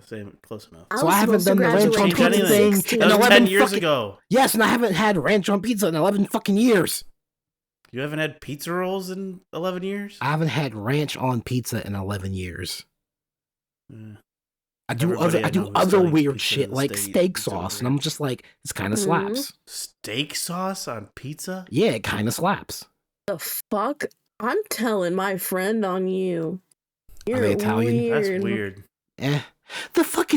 Same, close enough. So I haven't done the ranch on Change pizza anything. thing That in was 11 10 years fucking- ago. Yes, and I haven't had ranch on pizza in 11 fucking years. You haven't had pizza rolls in 11 years? I haven't had ranch on pizza in 11 years. Yeah. I do Everybody I know who's other still weird pizza shit to this like day steak eats sauce, over and it. I'm just like, this kind of Mhm. slaps. Steak sauce on pizza? Yeah, it kind of slaps. The fuck? I'm telling my friend on you. You're they Italian? Weird. That's weird.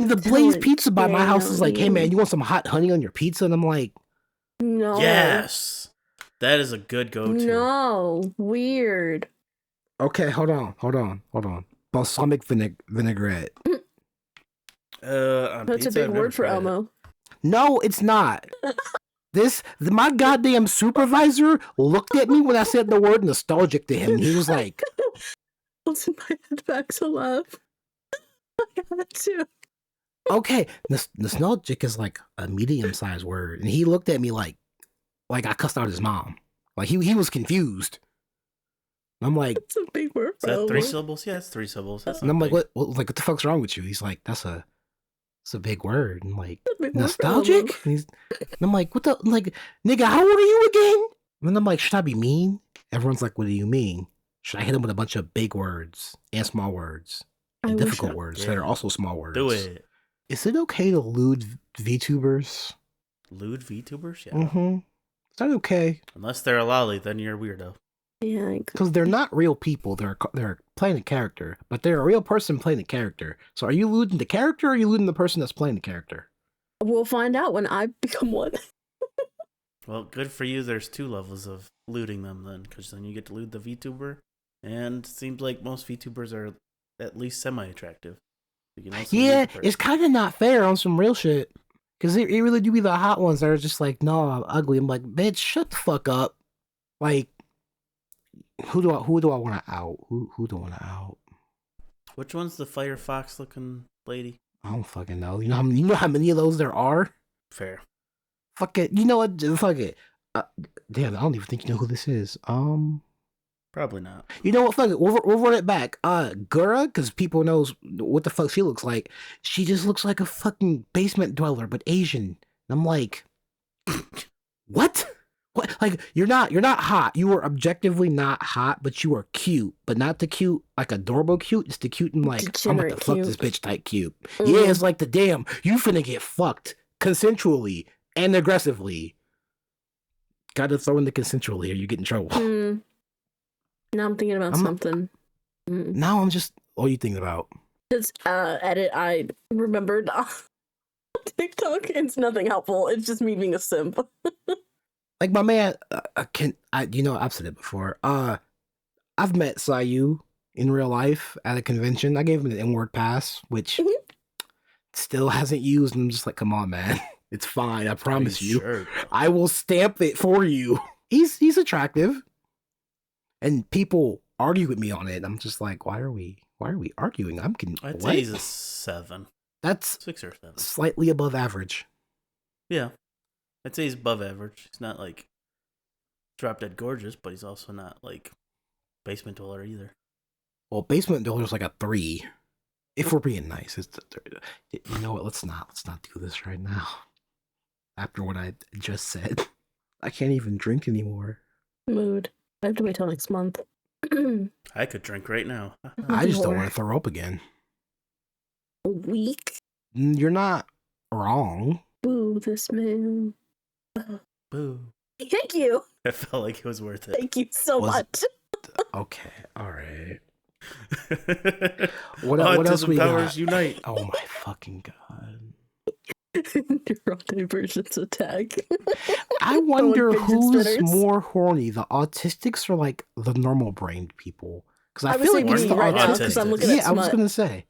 The Blaze Telling Pizza by my house is like, hey you. man, you want some hot honey on your pizza? And I'm like, No. Yes. That is a good go-to. No. Weird. okay, hold on. Balsamic vinaigrette. On That's pizza, a big I've never word for tried it. Elmo. No, it's not. My goddamn supervisor looked at me when I said the word nostalgic to him. He was like, Listen, my head back to laugh. I had to. okay, nostalgic is like a medium-sized word. And he looked at me like I cussed out his mom. Like he was confused. And I'm like, It's a big word Is for that Elmo. 3 syllables? Yeah, it's 3 syllables. That's and I'm not like, big. what the fuck's wrong with you? He's like, it's a big word. And I'm like, It's a big word for nostalgic? Elmo. And I'm like, what the, like, nigga, how old are you again? And I'm like, should I be mean? Everyone's like, what do you mean? Should I hit him with a bunch of big words and small words and I wish difficult I- words that are also small words? Do it. Is it okay to lewd VTubers? Lewd VTubers? Yeah. Mm-hmm. Is that okay? Unless they're a lolly, then you're a weirdo. Yeah, Because they're not real people. They're playing a character, but they're a real person playing a character. So are you lewding the character, or are you lewding the person that's playing the character? we'll find out when I become one. Well, good for you. There's 2 levels of looting them then, because then you get to loot the VTuber, and it seems like most VTubers are at least semi-attractive. You can also Yeah, loot the it's person. kind of not fair on some real shit. Because it really do be the hot ones that are just like, no, I'm ugly. I'm like, bitch, shut the fuck up. Like, who do I want to out? Who do I want to out? Which one's the Firefox looking lady? I don't fucking know. You know how many of those there are? Fair. Fuck it. You know what? Fuck it. Damn, I don't even think you know who this is. Probably not. You know what? Fuck it. We'll run it back. Gura, because people knows what the fuck she looks like. She just looks like a fucking basement dweller, but Asian. And I'm like, what? What? Like, you're not hot. You are objectively not hot, but you are cute. But not the cute, like adorable cute. It's the cute and like, I'm about to Degenerate fuck cute. this bitch type cute. Mhm. Yeah, it's like the damn, you finna get fucked consensually and aggressively. Gotta throw in the consensually or you get in trouble. Now I'm thinking about something. Now I'm just, what are you thinking about? This edit I remembered on TikTok. It's nothing helpful. It's just me being a simp. Like my man, I've said it before. I've met Sayu in real life at a convention. I gave him an N-word pass, which still hasn't used. And I'm just like, come on, man. It's fine. I promise you. Sure. I will stamp it for you. He's attractive. And people argue with me on it. I'm just like, why are we arguing? I'd say he's a 7. That's 6 or 7. slightly above average. Yeah. I'd say he's above average. He's not like drop dead gorgeous, but he's also not like basement dweller either. Well, basement dweller's like a 3. If we're being nice, it's you know what? Let's not do this right now. After what I just said, I can't even drink anymore. Mood. I have to wait till next month. I could drink right now. I just don't want to throw up again. A week? You're not wrong. Boo, this man. Boo. Thank you. I felt like it was worth it. Thank you so much. Okay, all right. What else we powers got? unite. Oh my fucking god! Neurodivergence attack. I wonder fidget who's spinners. more horny, the autistics or like the normal brained people? Because I I was feel like thinking it's the right now autistics. because I'm looking at Yeah, I was smut. gonna say.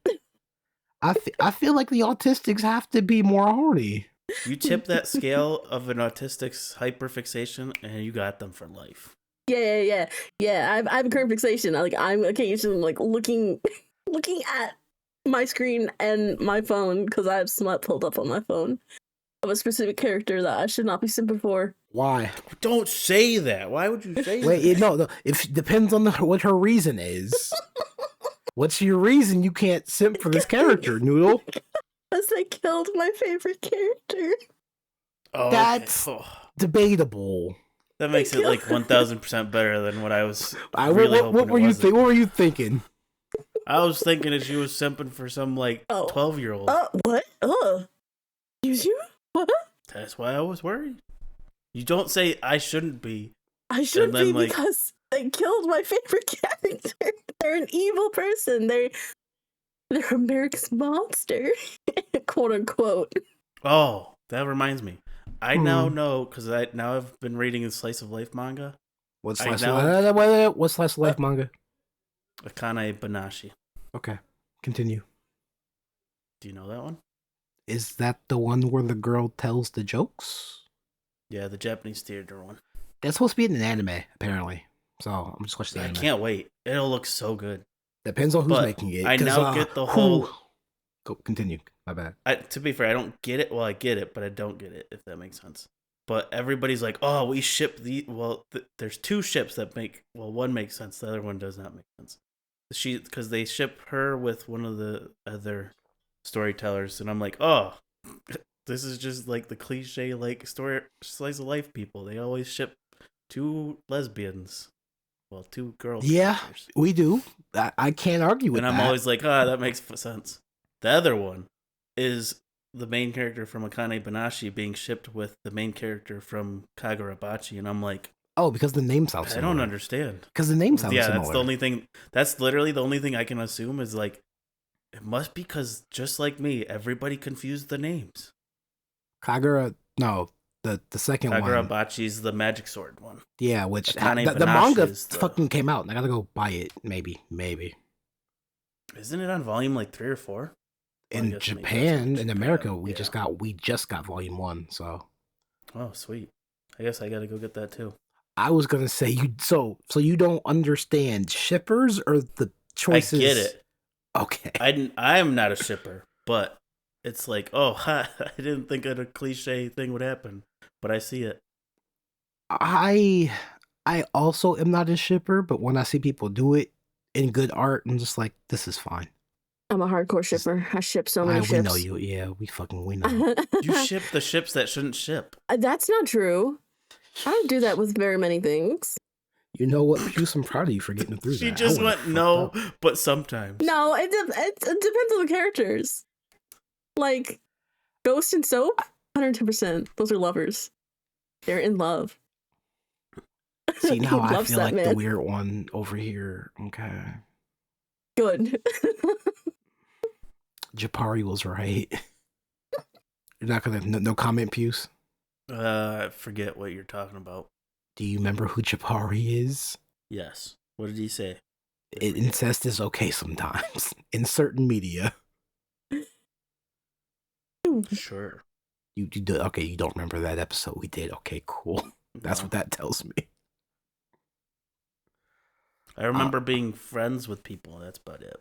I feel like the autistics have to be more horny. You tip that scale of an autistic's hyperfixation, and you got them for life. Yeah. I have a current fixation. I'm occasionally like looking at my screen and my phone because I have smut pulled up on my phone of a specific character that I should not be simping for. Why? Don't say that. Why would you say Wait, that? no. It depends on what her reason is. What's your reason you can't simp for this character, Noodle? Because they killed my favorite character. Oh, That's okay. debatable. That makes it like 1,000% better than what I was What really hoping were it you wasn't. What were you thinking? I was thinking that she was simping for some like 12-year-old. What? Excuse you? What? That's why I was worried. You don't say I shouldn't be. I should And then, be like- because they killed my favorite character. They're an evil person. They're America's monster, quote unquote. Oh, that reminds me. I now know because I've been reading the Slice of Life manga. What's I slice know- what's slice of life manga? Akane Banashi. Okay, continue. Do you know that one? Is that the one where the girl tells the jokes? Yeah, the Japanese theater one. That's supposed to be in an anime, apparently. So I'm just watching the I anime. can't wait. It'll look so good. Depends on who's But making it. I 'cause, now get the whole. Go, continue. My bad. To be fair, I don't get it. Well, I get it, but I don't get it, if that makes sense. But everybody's like, oh, we ship the. Well, there's 2 ships that make. Well, one makes sense. The other one does not make sense. Because they ship her with one of the other storytellers, and I'm like, oh, this is just like the cliche like story slice of life people. They always ship 2 lesbians. Well, 2 girls. Yeah, we do. I can't argue with And that. I'm always like, that makes sense. The other one is the main character from Akane Banashi being shipped with the main character from Kagurabachi, and I'm like, oh, because the name sounds I similar. don't understand. Because the name sounds Yeah, similar. that's the only thing. That's literally the only thing I can assume is like, it must be because just like me, everybody confused the names. Kagura, no. The second one. Kagurabachi's the magic sword one. Yeah, which Akane the manga Banashi is the- fucking came out, and I gotta go buy it. Maybe. Isn't it on volume like 3 or 4? In Japan, in America, we just got volume 1. So. Oh, sweet. I guess I gotta go get that too. I was gonna say you. So you don't understand shippers or the choices. I get it. Okay. I am not a shipper, but it's like, oh, I didn't think that a cliche thing would happen, but I see it. I also am not a shipper, but when I see people do it in good art, I'm just like, this is fine. I'm a hardcore shipper. I ship so many ships. We know you. Yeah, we know. You ship the ships that shouldn't ship. That's not true. I don't do that with very many things. You know what, Puce? I'm proud of you for getting through that. She just went no, but sometimes. No, it depends on the characters. Like, Ghost and Soap, 110%. Those are lovers. They're in love. See, now I Loves feel that like man. the weird one over here. Okay. Good. Japari was right. You're not gonna no comment, Puce? I forget what you're talking about. Do you remember who Japari is? Yes. What did he say? Incest is okay sometimes in certain media. Sure. You do okay. You don't remember that episode we did? Okay, cool. That's No. what that tells me. I remember being friends with people. That's about it.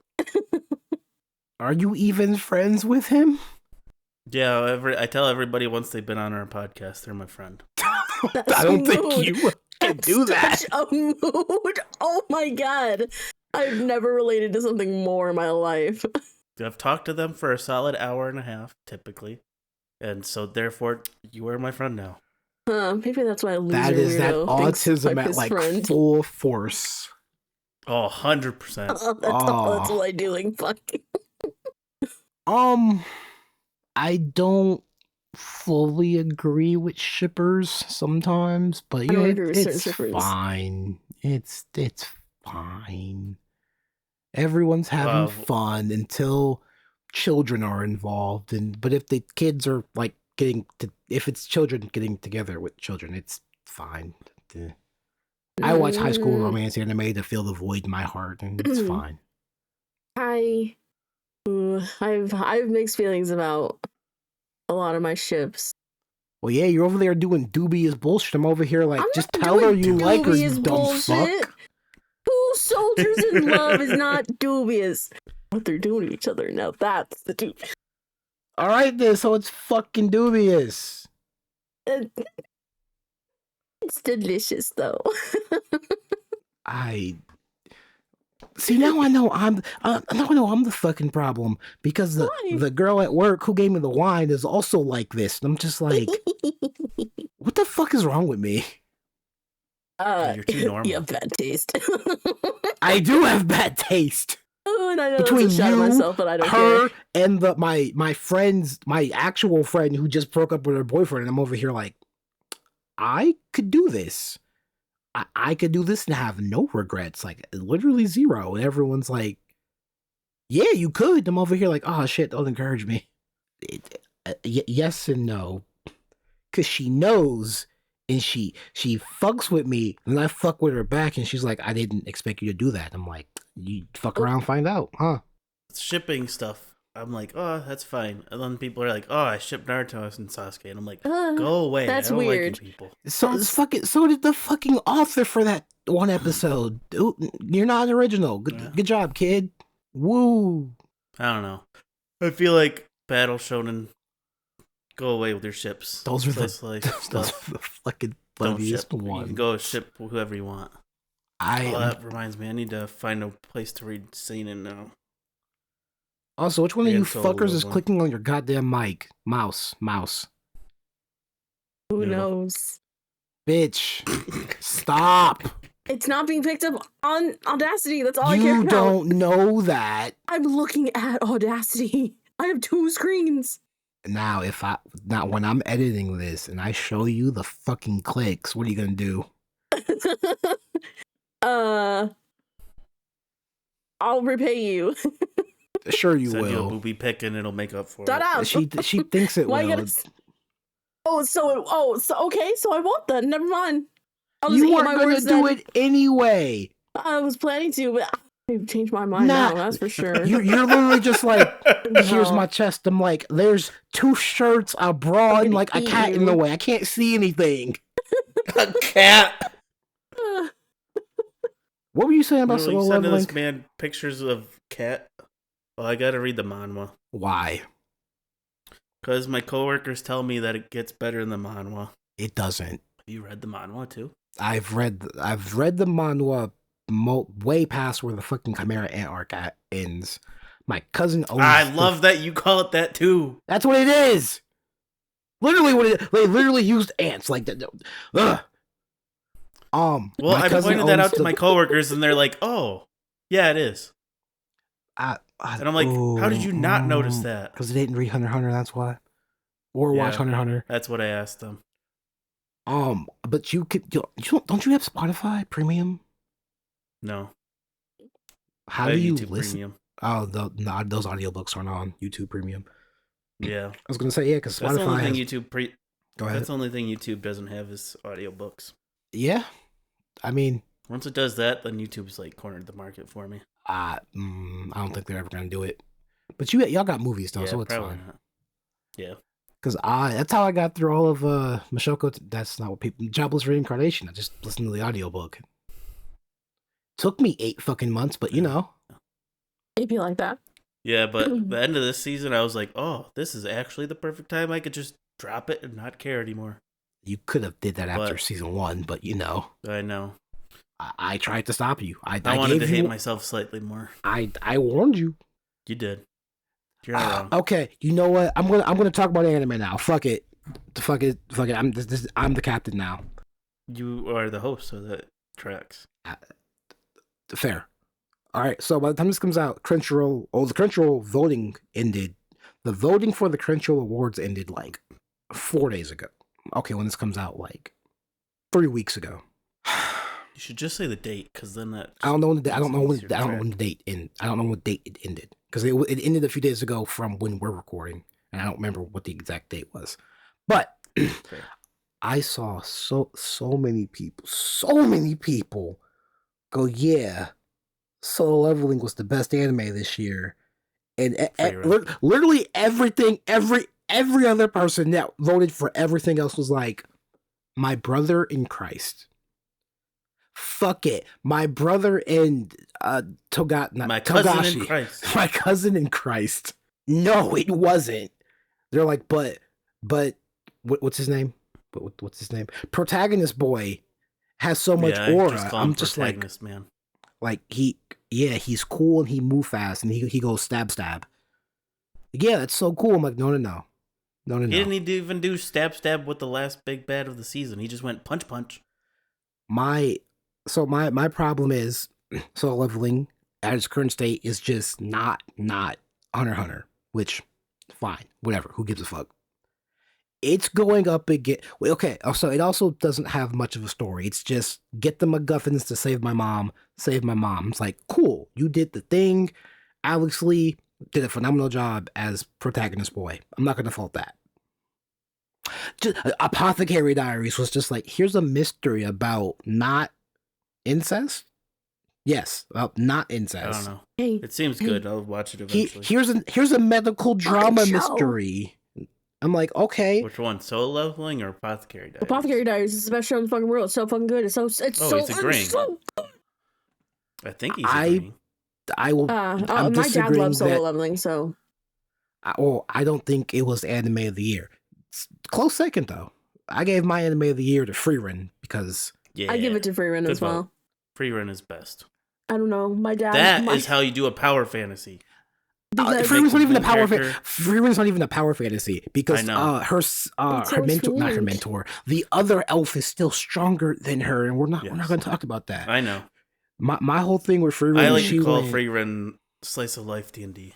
Are you even friends with him? Yeah, I tell everybody once they've been on our podcast, they're my friend. I don't think you can do that. Such a mood. Oh my god. I've never related to something more in my life. I've talked to them for a solid hour and a half, typically. And so, therefore, you are my friend now. Maybe that's why a loser That is that weirdo thinks autism I'm at his like friend. full force. Oh, 100%. That's all I'm doing. Fuck. I don't fully agree with shippers sometimes, but don't yeah, agree with certain it's shippers. fine. It's fine. Everyone's having fun until children are involved, but if the kids are like if it's children getting together with children, it's fine. I watch High School Romance anime to fill the void in my heart, and it's fine. I've mixed feelings about a lot of my ships. Well, yeah, you're over there doing dubious bullshit. I'm over here like, I'm just not tell her doing you like her, you dubious dumb bullshit. fuck. Two soldiers in love is not dubious. What they're doing to each other now, that's the dubious. All right, then, so it's fucking dubious. It's delicious, though. See, now I know I'm the fucking problem, because the girl at work who gave me the wine is also like this. And I'm just like, what the fuck is wrong with me? You're too normal. You have bad taste. I do have bad taste. Oh, and I know Between that's a shot you, of myself, but I don't her, care. and my actual friend who just broke up with her boyfriend, and I'm over here like, I could do this. I could do this and have no regrets, like literally zero. And everyone's like, yeah, you could. I'm over here like, oh shit, don't encourage me. Yes and no. Because she knows, and she fucks with me, and I fuck with her back, and she's like, I didn't expect you to do that. I'm like, you fuck around, find out, huh? Shipping stuff. I'm like, oh, that's fine. And then people are like, oh, I shipped Naruto and Sasuke. And I'm like, go away. That's I don't weird. like you people. So did the fucking author for that one episode. Ooh, you're not original. Good job, kid. Woo. I don't know. I feel like Battle Shonen, go away with your ships. Those are the fucking Don't funniest ship. You ones. can go ship whoever you want. That reminds me, I need to find a place to read Seinen now. Also, which one of you Solo fuckers is was one. clicking on your goddamn mic? Mouse. Who Noodle. knows? Bitch. Stop. It's not being picked up on Audacity. That's all I care You about. don't know that. I'm looking at Audacity. I have two screens. Now, when I'm editing this and I show you the fucking clicks, what are you gonna do? I'll repay you. Sure you Send you a will. booby pic and it'll make up for Shut it. up. She thinks it Why will. you gotta So okay, so I won't then. Never mind. I'll just You eat weren't my gonna words do then. it anyway. I was planning to, but I've changed my mind Nah, now, that's for sure. You're literally just like, here's No. my chest. I'm like, there's 2 shirts, a bra, I'm and gonna like a eat cat in the you. way. I can't see anything. A cat. What were you saying about Literally solo sending leveling? this man pictures of cat. Oh, I gotta read the manhwa. Why? Because my coworkers tell me that it gets better in the manhwa. It doesn't. Have you read the manhwa too? I've read the manhwa way past where the fucking Chimera Ant arc ends. My cousin owns. I love that you call it that too. That's what it is. Literally, they literally used ants like that. Ugh. Well, my I cousin pointed that owns out to my coworkers, and they're like, "Oh, yeah, it is." And I'm like, "How did you not notice that?" Because they didn't read Hunter x Hunter. That's why. Or watch Yeah. Hunter x Hunter. That's what I asked them. But you could. Don't you have Spotify Premium? No. How I do have you YouTube listen? Premium. Oh, no, those audiobooks aren't on YouTube Premium. Yeah. I was gonna say yeah, because That's the only Spotify. thing Go ahead. That's the only thing YouTube doesn't have is audiobooks. Yeah, I mean, Once it does that, then YouTube's like cornered the market for me. I don't think they're ever gonna do it. But y'all got movies though, Yeah, so it's probably fine. not. Yeah. Because that's how I got through all of Mashoko. That's not what people. Jobless Reincarnation. I just listened to the audiobook. Took me 8 fucking months, but you know. It'd be like that. Yeah, but the end of this season, I was like, oh, this is actually the perfect time I could just drop it and not care anymore. You could have did that after But- season 1, but you know. I know. I tried to stop you. I wanted gave to hate you, myself slightly more. I warned you. You did. You're not wrong. Okay, you know what? I'm gonna talk about anime now. Fuck it. I'm the captain now. You are the host of the tracks. Fair. All right. So by the time this comes out, the Crunchyroll voting ended. The voting for the Crunchyroll Awards ended like 4 days ago. Okay, when this comes out, like 3 weeks ago. You should just say the date, because then that. I don't know when the, I don't know when easier to I don't know track. when the date end. I don't know what date it ended because it ended a few days ago from when we're recording, and I don't remember what the exact date was. But Fair. I saw so many people go, yeah, Solo Leveling was the best anime this year, and literally everything, every other person that voted for everything else was like, my brother in Christ. Fuck it, my brother in My cousin Togashi. in Christ. My cousin in Christ. No, it wasn't. They're like, but what's his name? What's his name? Protagonist boy has so much Yeah, I aura. just call him I'm just like, protagonist, man. he's cool and he move fast and he goes stab. Yeah, that's so cool. I'm like, no. He didn't need to even do stab with the last big bad of the season. He just went punch. My problem is Solo Leveling at its current state is just not Hunter x Hunter, which fine, whatever. Who gives a fuck? It's going up again. Okay, so it also doesn't have much of a story. It's just get the MacGuffins to save my mom. It's like, cool, you did the thing. Alex Lee did a phenomenal job as protagonist boy. I'm not going to fault that. Just, Apothecary Diaries was just like, here's a mystery about not incest. Yes, not incest. I don't know. Hey, It seems good. I'll watch it eventually. Here's a medical drama show. mystery. I'm like, okay. Which one? Solo Leveling or Apothecary Diaries? Apothecary Diaries is the best show in the fucking world. It's so fucking good. It's Oh, so he's agreeing. so I think he's agreeing. I will. my I'm dad disagreeing loves Solo that. Leveling, so I don't think it was anime of the year. It's close second though. I gave my anime of the year to Freerun because Yeah. I give it to Freerun Good as well. vote. Freerun is best. I don't know. My dad. That is how you do a power fantasy. because- Freerun's not even a Make power. the character- Freerun's not even a power fantasy because I know. her so mentor, not her sweet. mentor, the other elf is still stronger than her, and we're not Yes. going to talk about that. I know. My whole thing with Freerun I is like she to call went, Freerun slice of life D&D.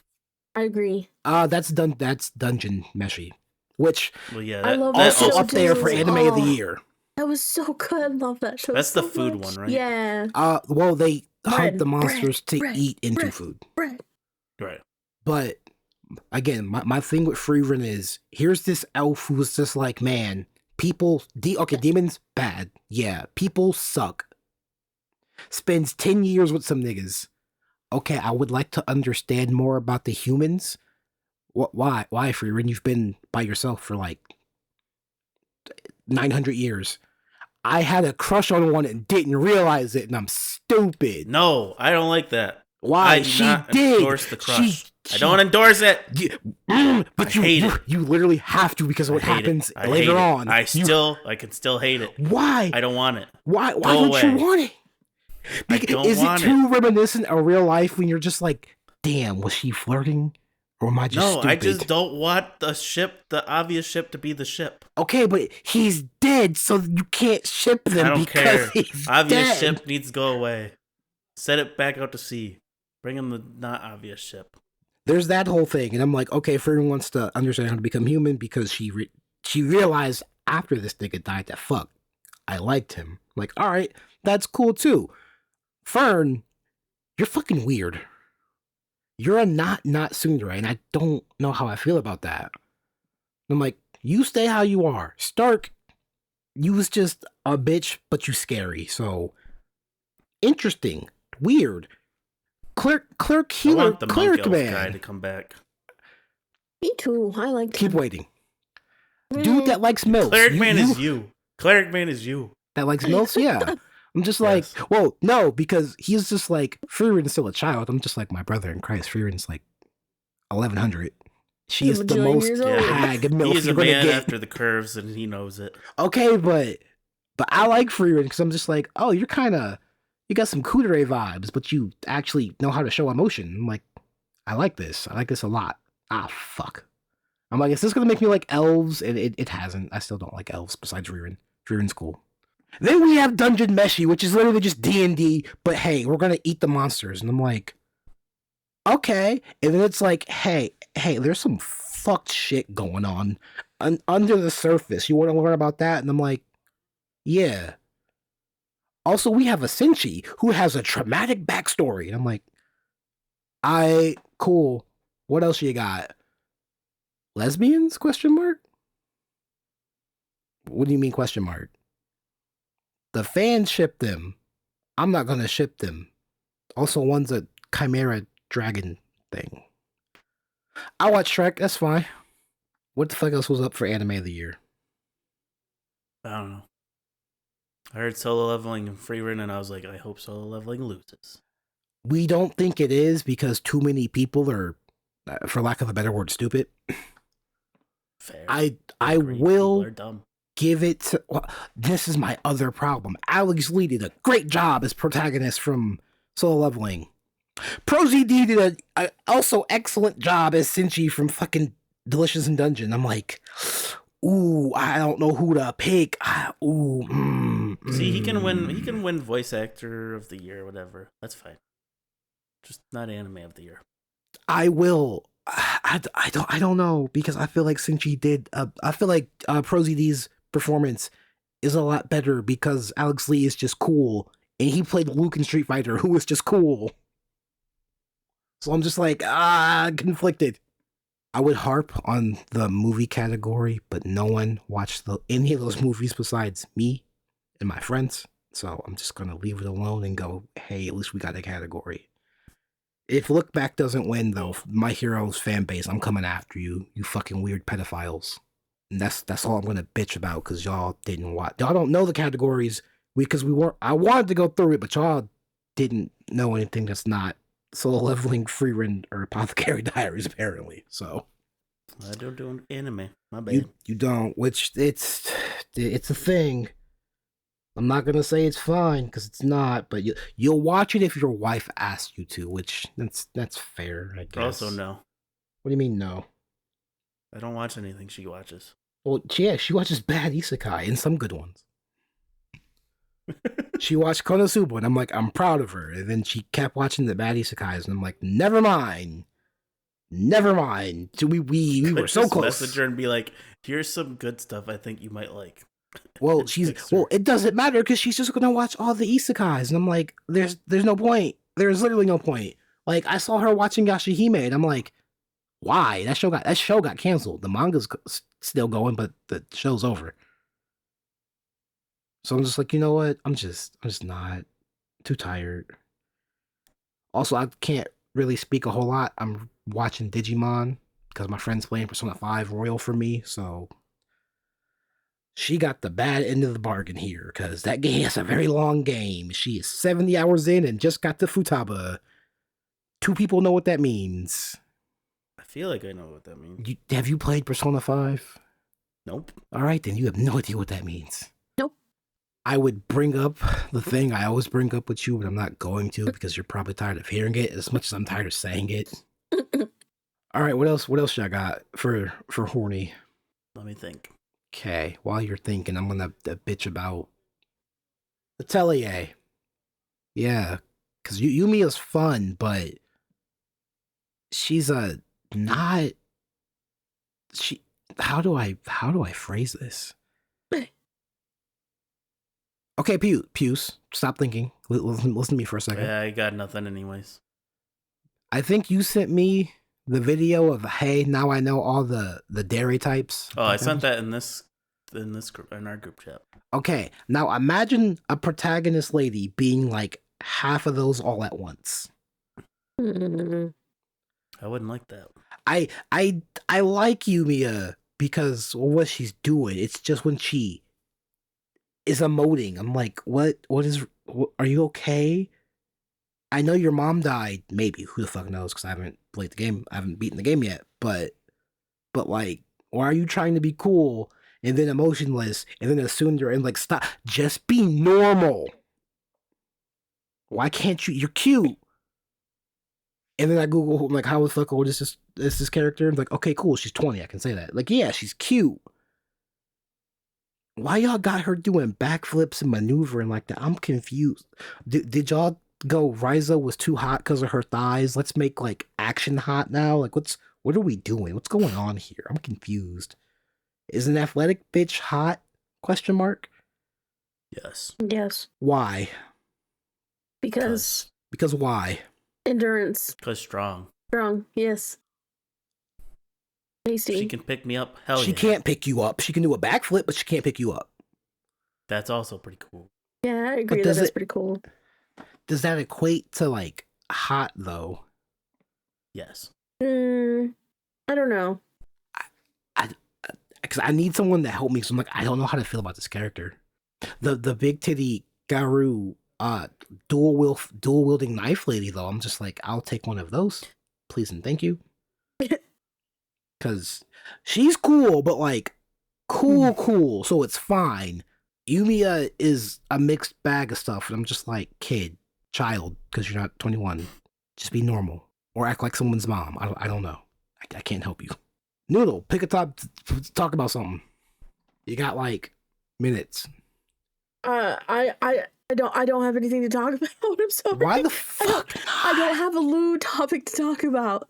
I agree. that's Dungeon Meshi, which Well, yeah. I love that also show up there too. for anime of the Oh. year. That was so good. I love that show. That's so the food much. one, right? Yeah. Well, they hunt Bread, the monsters to bread, eat into bread. food, Bread. Right. but Again, my thing with Freerin is, here's this elf who's just like, man, people, demons, bad. Yeah, people suck. Spends 10 years with some niggas. Okay, I would like to understand more about the humans. Why, Freerin? You've been by yourself for like 900 years. I had a crush on one and didn't realize it, and I'm stupid. No, I don't like that. Why? I do not endorse the crush. I don't endorse it. But hate it. You literally have to, because of what happens later on. I can still hate it. Why? I don't want it. Why don't you want it? Is it too reminiscent of real life when you're just like, damn, was she flirting? Or am I just stupid? I just don't want the obvious ship to be the ship. Okay, but he's dead, so you can't ship them. I don't care. He's obvious dead. Ship needs to go away. Set it back out to sea. Bring him the not obvious ship. There's that whole thing, and I'm like, okay, Fern wants to understand how to become human because she realized after this nigga died that, fuck, I liked him. I'm like, all right, that's cool too. Fern, you're fucking weird. You're a not tsundere, and I don't know how I feel about that. I'm like, you stay how you are. Stark, you was just a bitch, but you scary. So, interesting. Weird. Clerk healer, I want the cleric monk elf man. guy to come back. Me too. I like Keep him. waiting. Dude that likes milk. Cleric man is you. Cleric man is you. That likes milks? Yeah. I'm just like, well, no, because he's just like, Freeren's still a child. I'm just like my brother in Christ. Freeren's like 1100. She is the most hag milk He's a you're gonna man get. after the curves, and he knows it. Okay, but I like Freeren because I'm just like, oh, you got some Kudere vibes, but you actually know how to show emotion. I'm like, I like this. I like this a lot. Ah, fuck. I'm like, is this gonna make me like elves? And it hasn't. I still don't like elves besides Freeren. Freeren's cool. Then we have Dungeon Meshi, which is literally just D&D, but hey, we're gonna eat the monsters. And I'm like, okay. And then it's like, hey, there's some fucked shit going on under the surface. You want to learn about that? And I'm like, yeah. Also, we have a Senshi who has a traumatic backstory. And I'm like, cool. What else you got? Lesbians? Question mark? What do you mean question mark? The fans ship them. I'm not gonna ship them. Also, one's a chimera dragon thing. I watch Shrek, that's fine. What the fuck else was up for anime of the year? I don't know. I heard solo leveling and Freerin, and I was like, I hope solo leveling loses. We don't think it is because too many people are, for lack of a better word, stupid. Fair. I agree. will People are dumb. give it to, well, this is my other problem. Alex Lee did a great job as protagonist from solo leveling. ProZD did a also excellent job as Senshi from fucking Delicious in Dungeon. I'm like, ooh, I don't know who to pick. See, he can win. He can win voice actor of the year, or whatever. That's fine. Just not anime of the year. I will. I don't know because I feel like Senshi did. I feel like ProZD's performance is a lot better because Alex Lee is just cool, and he played Luke in Street Fighter, who was just cool. So I'm just like, conflicted. I would harp on the movie category, but no one watched any of those movies besides me and my friends. So I'm just going to leave it alone and go, hey, at least we got a category. If Look Back doesn't win, though, My Hero's fan base, I'm coming after you, you fucking weird pedophiles. And that's all I'm going to bitch about because y'all didn't watch. Y'all don't know the categories I wanted to go through it, but y'all didn't know anything that's not solo leveling, Freerin, or Apothecary Diaries, apparently. So I don't do anime. My bad. You don't, which it's a thing. I'm not gonna say it's fine because it's not, but you'll watch it if your wife asks you to, which that's fair, I guess. Also, no. What do you mean no? I don't watch anything she watches. Well, yeah, she watches bad isekai and some good ones. She watched Konosuba, and I'm like, I'm proud of her. And then she kept watching the bad isekais, and I'm like, never mind. So we were so close. Message her and be like, here's some good stuff I think you might like. Well, it doesn't matter because she's just gonna watch all the isekais, and I'm like, there's no point. There's literally no point. Like, I saw her watching Yashahime, and I'm like, Why? That show got canceled. The manga's still going, but the show's over. So I'm just like, you know what? I'm just not too tired. Also, I can't really speak a whole lot. I'm watching Digimon because my friend's playing Persona 5 Royal for me, so she got the bad end of the bargain here because that game is a very long game. She is 70 hours in and just got the Futaba. 2 people know what that means. I feel like I know what that means. Have you played Persona 5? Nope. All right, then you have no idea what that means. Nope. I would bring up the thing I always bring up with you, but I'm not going to because you're probably tired of hearing it as much as I'm tired of saying it. All right, what else should I got for horny? Let me think. Okay, while you're thinking, I'm gonna bitch about Atelier. Yeah, because Yumiya's fun, but she's not. She. How do I phrase this? Okay, Puce, stop thinking. Listen to me for a second. Yeah, I got nothing anyways. I think you sent me the video of, hey, now I know all the dairy types. Oh, I sent that in our group chat. Okay, now imagine a protagonist lady being like half of those all at once. Mm. I wouldn't like that. I like Yumiya because what she's doing. It's just when she is emoting, I'm like, what are you okay? I know your mom died, maybe, who the fuck knows, because I haven't played the game, I haven't beaten the game yet, but like, why are you trying to be cool and then emotionless, and then as soon you're in, like, stop, just be normal. Why can't you're cute. And then I Google, like, how the fuck old is this character? I'm like, okay, cool, she's 20, I can say that. Like, yeah, she's cute. Why y'all got her doing backflips and maneuvering like that? I'm confused. Did y'all go Ryza was too hot because of her thighs? Let's make like action hot now. Like what are we doing? What's going on here? I'm confused. Is an athletic bitch hot? Question mark. Yes. Yes. Why? Because why? endurance. Because strong. Strong. Yes. Tasty. She can pick me up. Hell She yeah. can't pick you up. She can do a backflip, but she can't pick you up. That's also pretty cool. Yeah, I agree. That's pretty cool. Does that equate to like hot though? Yes. I don't know. Because I need someone to help me. So I'm like, I don't know how to feel about this character. The big titty Garu, dual wielding knife lady though. I'm just like, I'll take one of those, please and thank you. Because she's cool, but like cool, so it's fine. Yumiya is a mixed bag of stuff, and I'm just like, child, because you're not 21. Just be normal. Or act like someone's mom. I don't know. I can't help you. Noodle, pick a top, talk about something. You got like minutes. I don't have anything to talk about. I'm sorry. Why the fuck? I don't have a lewd topic to talk about.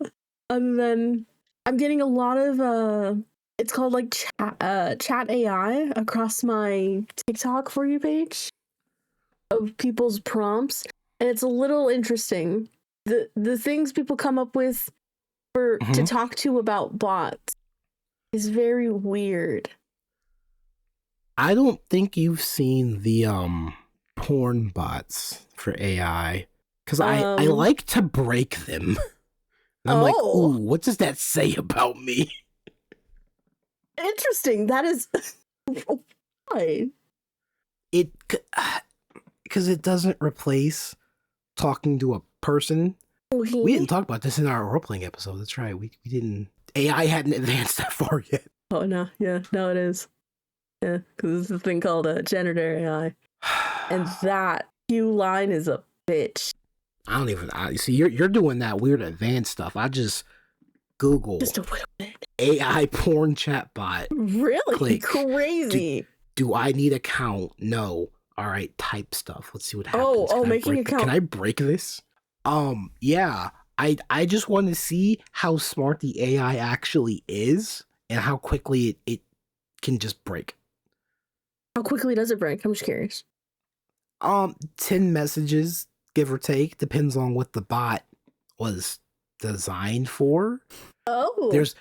Other than I'm getting a lot of it's called like chat AI across my TikTok For You page of people's prompts, and it's a little interesting. The things people come up with for to talk to about bots is very weird. I don't think you've seen the porn bots for AI, because I like to break them. And I'm like, ooh, what does that say about me? Interesting. That is why. Because it doesn't replace talking to a person. Okay. We didn't talk about this in our role-playing episode. That's right. We didn't. AI hadn't advanced that far yet. Oh, no. Yeah, no, it is. Yeah, because there's a thing called generative AI. And that Q line is a bitch. I don't even. You see, you're doing that weird advanced stuff. I just Google Just a little bit. AI porn chatbot. Really? Click. Crazy. Do I need account? No. All right, type stuff. Let's see what happens. Making account. Can I break this? Yeah. I just want to see how smart the AI actually is and how quickly it can just break. How quickly does it break? I'm just curious. 10 messages, give or take, depends on what the bot was designed for. Oh. There's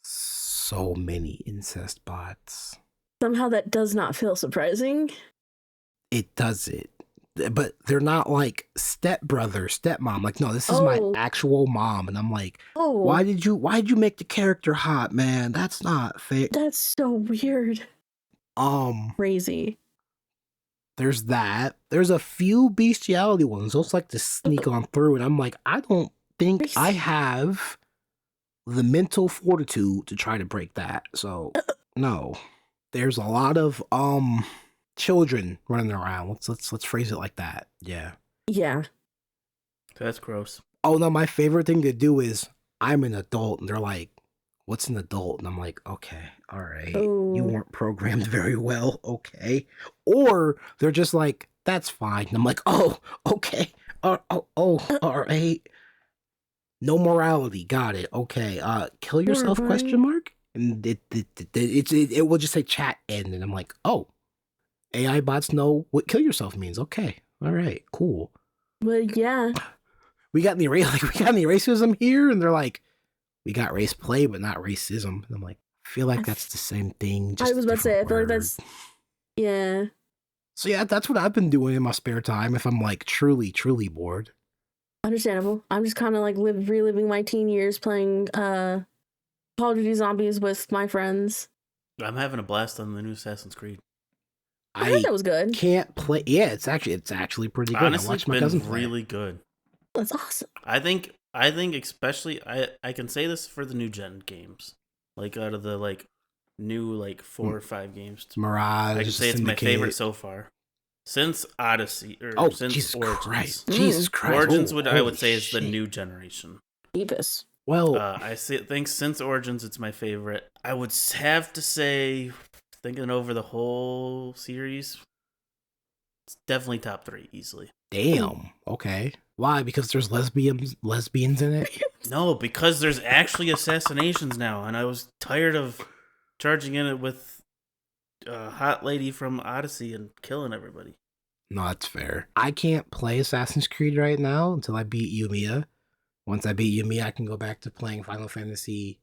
so many incest bots. Somehow that does not feel surprising. It does it. But they're not like stepbrother, stepmom. Like, no, this is my actual mom. And I'm like, why did you make the character hot, man? That's not fair. That's so weird. Crazy. There's that. There's a few bestiality ones. Those like to sneak on through. And I'm like, I don't think I have the mental fortitude to try to break that. So no. There's a lot of children running around. Let's phrase it like that. Yeah. Yeah. That's gross. Oh no, my favorite thing to do is I'm an adult and they're like, what's an adult? And I'm like, okay, all right. Ooh. You weren't programmed very well, okay. Or they're just like, that's fine. And I'm like, oh, okay. All right. No morality, got it. Okay. Kill yourself, question mark? And it will just say chat end, and I'm like, oh, AI bots know what kill yourself means. Okay, all right, cool. Well, yeah. We got any racism here, and they're like, we got race play, but not racism. And I'm like, I feel like that's the same thing. Just I was about to say, I feel like that's yeah. So yeah, that's what I've been doing in my spare time if I'm like truly bored. Understandable. I'm just kind of like reliving my teen years playing Call of Duty Zombies with my friends. I'm having a blast on the new Assassin's Creed. I heard that was good. Can't play. Yeah, it's actually pretty good. Honestly, I watched my cousin been play really good. That's awesome. I think especially I can say this for the new gen games. Like out of the like new like 4 or 5 games. Mirage. I can say it's my favorite so far. Since Odyssey or since Jesus Origins. Christ. Jesus Christ. Origins I would say is the new generation. Deepest. Well, I think since Origins it's my favorite. I would have to say, thinking over the whole series, it's definitely top 3 easily. Damn. Okay. Why? Because there's lesbians in it? No, because there's actually assassinations now, and I was tired of charging in it with a hot lady from Odyssey and killing everybody. No, that's fair. I can't play Assassin's Creed right now until I beat Yumiya. Once I beat Yumiya, I can go back to playing Final Fantasy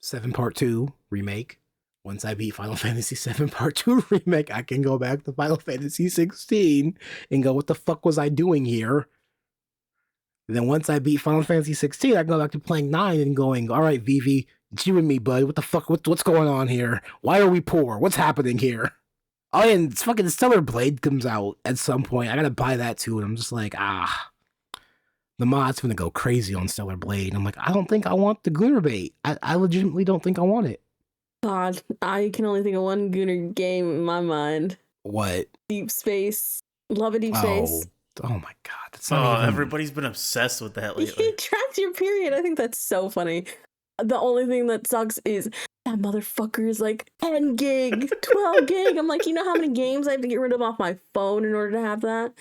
VII Part 2 Remake. Once I beat Final Fantasy VII Part 2 Remake, I can go back to Final Fantasy 16 and go, what the fuck was I doing here? And then once I beat Final Fantasy 16, I can go back to playing 9 and going, all right, Vivi, it's you and me, bud. What the fuck? What's going on here? Why are we poor? What's happening here? Oh, and it's fucking Stellar Blade comes out at some point. I gotta buy that too. And I'm just like, the mod's gonna go crazy on Stellar Blade. I'm like, I don't think I want the Gunner bait. I legitimately don't think I want it. God, I can only think of one Gunner game in my mind. What? Deep Space. Love a Deep Space. Oh my God. That's not even... everybody's been obsessed with that lately. It tracks your period. I think that's so funny. The only thing that sucks is that motherfucker is like 10 gig, 12 gig. I'm like, you know how many games I have to get rid of off my phone in order to have that?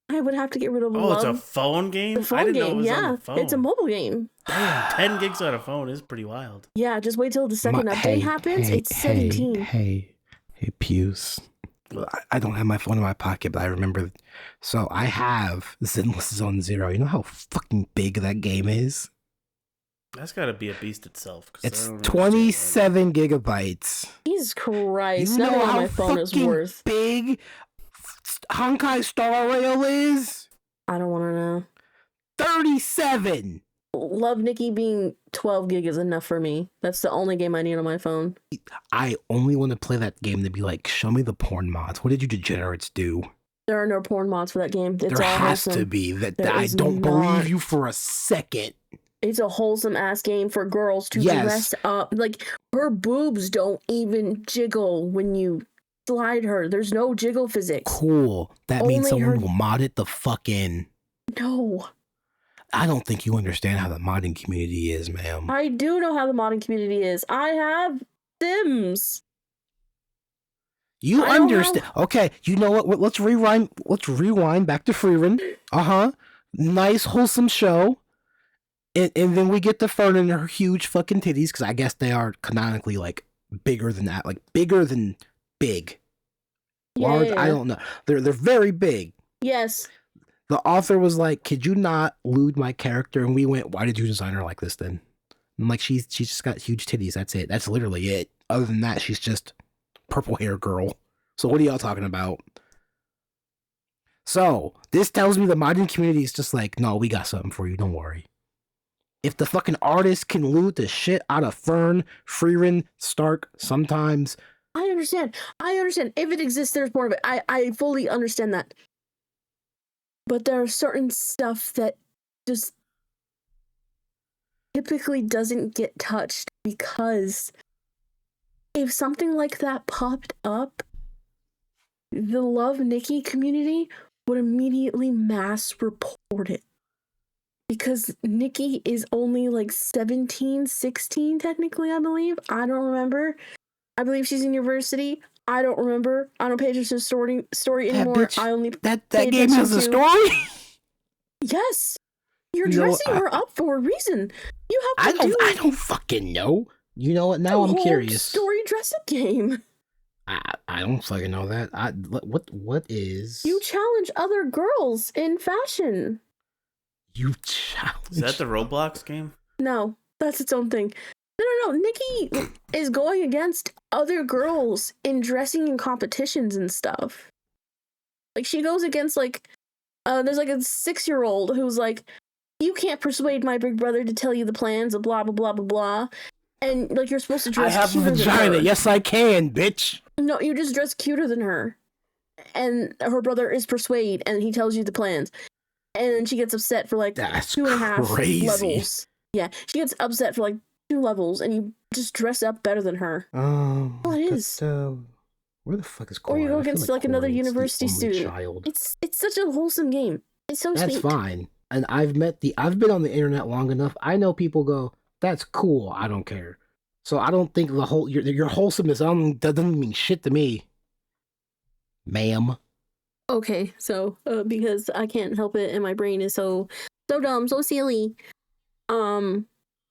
I would have to get rid of it's a phone game? The phone game, yeah. It's a mobile game. Damn, 10 gigs on a phone is pretty wild. Yeah, just wait till the second update happens. It's 17. Hey, Puce. I don't have my phone in my pocket, but I remember. So I have Zenless Zone Zero. You know how fucking big that game is? That's got to be a beast itself. It's 27 gigabytes. Jesus Christ. You know how how my phone is fucking worth. big Honkai Star Rail is? I don't want to know. 37. Love Nikki being 12 gig is enough for me. That's the only game I need on my phone. I only want to play that game to be like, show me the porn mods. What did you degenerates do? There are no porn mods for that game. It's there all has wholesome. to be. There I don't not. believe you for a second. It's a wholesome ass game for girls to dress up. Like, her boobs don't even jiggle when you slide her. There's no jiggle physics. Cool. That Only means someone will mod it the fuck in. No. I don't think you understand how the modding community is, ma'am. I do know how the modding community is. I have Sims. You understand? Okay, you know what? Let's rewind. Let's rewind back to Freeran. Nice wholesome show. And then we get to Fern and her huge fucking titties, because I guess they are canonically like bigger than that, like bigger than big. Large. Yeah. I don't know. They're very big. Yes. The author was like, could you not lewd my character? And we went, why did you design her like this then? I'm like, she's just got huge titties. That's it. That's literally it. Other than that, she's just purple hair girl. So what are y'all talking about? So this tells me the modding community is just like, no, we got something for you. Don't worry. If the fucking artist can loot the shit out of Fern, Freeran, Stark, sometimes. I understand. If it exists, there's more of it. I fully understand that. But there are certain stuff that just typically doesn't get touched because if something like that popped up, the Love Nikki community would immediately mass report it. Because Nikki is only like 17, 16 technically, I believe. I don't remember. I believe she's in university. I don't remember. I don't pay attention to the story anymore. Bitch, I only that game has a story? Yes. You're dressing her up for a reason. You have to I don't fucking know. You know what? Now I'm curious. Story dress-up game. I don't fucking know that. What is? You challenge other girls in fashion. You challenge? Is that the Roblox game? No, that's its own thing. No. Nikki is going against other girls in dressing in competitions and stuff. Like, she goes against, like, there's, like, a 6-year-old who's like, you can't persuade my big brother to tell you the plans of blah, blah, blah, blah, blah. And, like, you're supposed to dress I have a cuter vagina. than her. Yes, I can, bitch. No, you just dress cuter than her. And her brother is persuade, and he tells you the plans. And then she gets upset for, like, That's 2.5 crazy. levels. Yeah, she gets upset for, like, 2 levels, and you just dress up better than her. Well, it is. Where the fuck is Cora? Or you go against, like, another Cora's the university only student. child. It's such a wholesome game. It's so That's sweet. fine. And I've been on the internet long enough. I know people go, that's cool. I don't care. So I don't think your wholesomeness that doesn't mean shit to me, ma'am. Okay, so because I can't help it and my brain is so dumb, so silly. The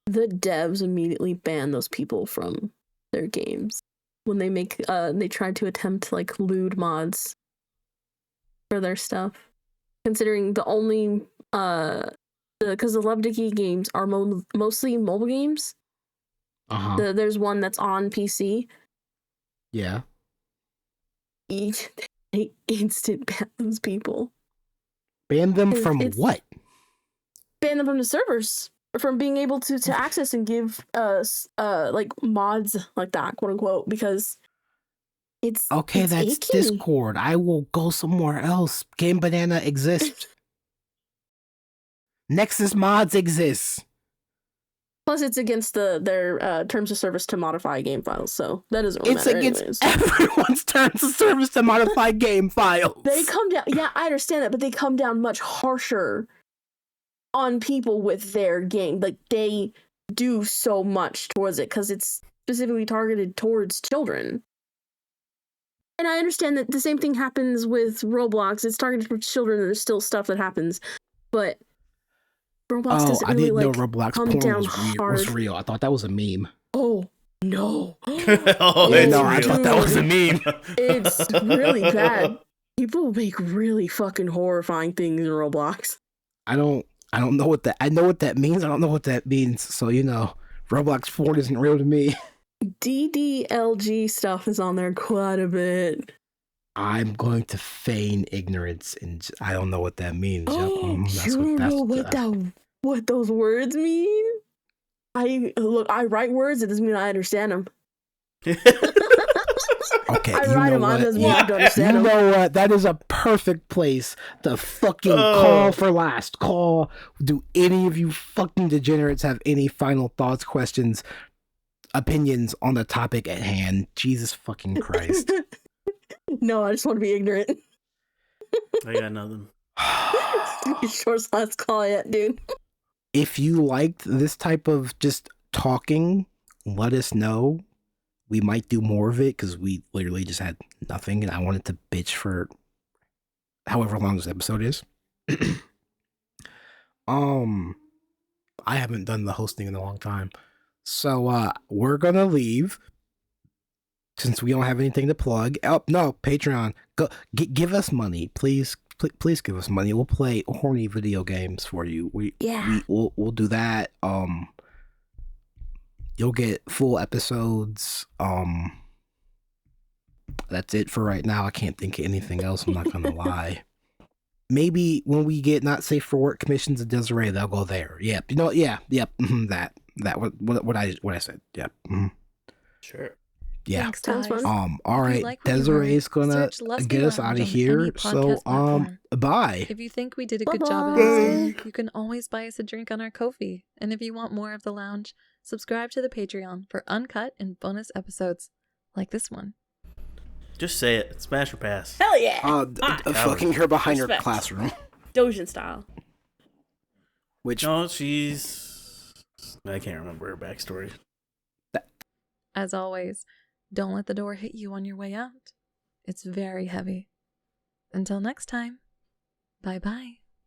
devs immediately ban those people from their games when they try to attempt like lewd mods for their stuff. Considering the only because the Love Dicky games are mostly mobile games. There's one that's on PC. Yeah. They instant ban those people. Ban them from what? Ban them from the servers, from being able to access and give like mods like that, quote unquote, because it's that's icky. Discord. I will go somewhere else. Game Banana exists. Nexus mods exists. Plus, it's against their terms of service to modify game files, so that doesn't really matter. It's against everyone's terms of service to modify game files. They come down. Yeah, I understand that, but they come down much harsher on people with their game. Like, they do so much towards it because it's specifically targeted towards children. And I understand that the same thing happens with Roblox. It's targeted for children, and there's still stuff that happens, but Roblox doesn't really, I didn't know like, Roblox come porn down was hard. real. I thought that was a meme. Oh, no. I thought that was a meme. It's really bad. People make really fucking horrifying things in Roblox. I don't know what that. I know what that means. I don't know what that means. So, Roblox porn isn't real to me. DDLG stuff is on there quite a bit. I'm going to feign ignorance, and I don't know what that means. Oh, you don't know what those words mean? I write words. It doesn't mean I understand them. Okay, I write them. It doesn't mean I don't understand them. You know what? That is a perfect place to fucking call for last call. Do any of you fucking degenerates have any final thoughts, questions, opinions on the topic at hand? Jesus fucking Christ. No, I just want to be ignorant. I got nothing. Short's last call yet, dude. If you liked this type of just talking, let us know. We might do more of it because we literally just had nothing, and I wanted to bitch for however long this episode is. I haven't done the hosting in a long time, so we're gonna leave. Since we don't have anything to plug. Oh, no, Patreon. Go give us money, please. please give us money. We'll play horny video games for you. We'll do that. You'll get full episodes. That's it for right now. I can't think of anything else. I'm not gonna lie. Maybe when we get not safe for work commissions at Desiree, they'll go there. Yep. You know. Yeah. Yep. That. What I said. Yep. Sure. Yeah. Thanks, Sounds guys. fun. All If you right. like what you Desiree's heard, gonna search Lusty get us Lounge out of on here. any So podcast platform. bye. If you think we did a good job of Bye-bye. hosting, you can always buy us a drink on our Ko-fi. And if you want more of the lounge, subscribe to the Patreon for uncut and bonus episodes like this one. Just say it. Smash or pass. Hell yeah. Fucking her behind her Respect. classroom. Dojin style. Which No, she's. I can't remember her backstory. As always, don't let the door hit you on your way out. It's very heavy. Until next time, bye-bye.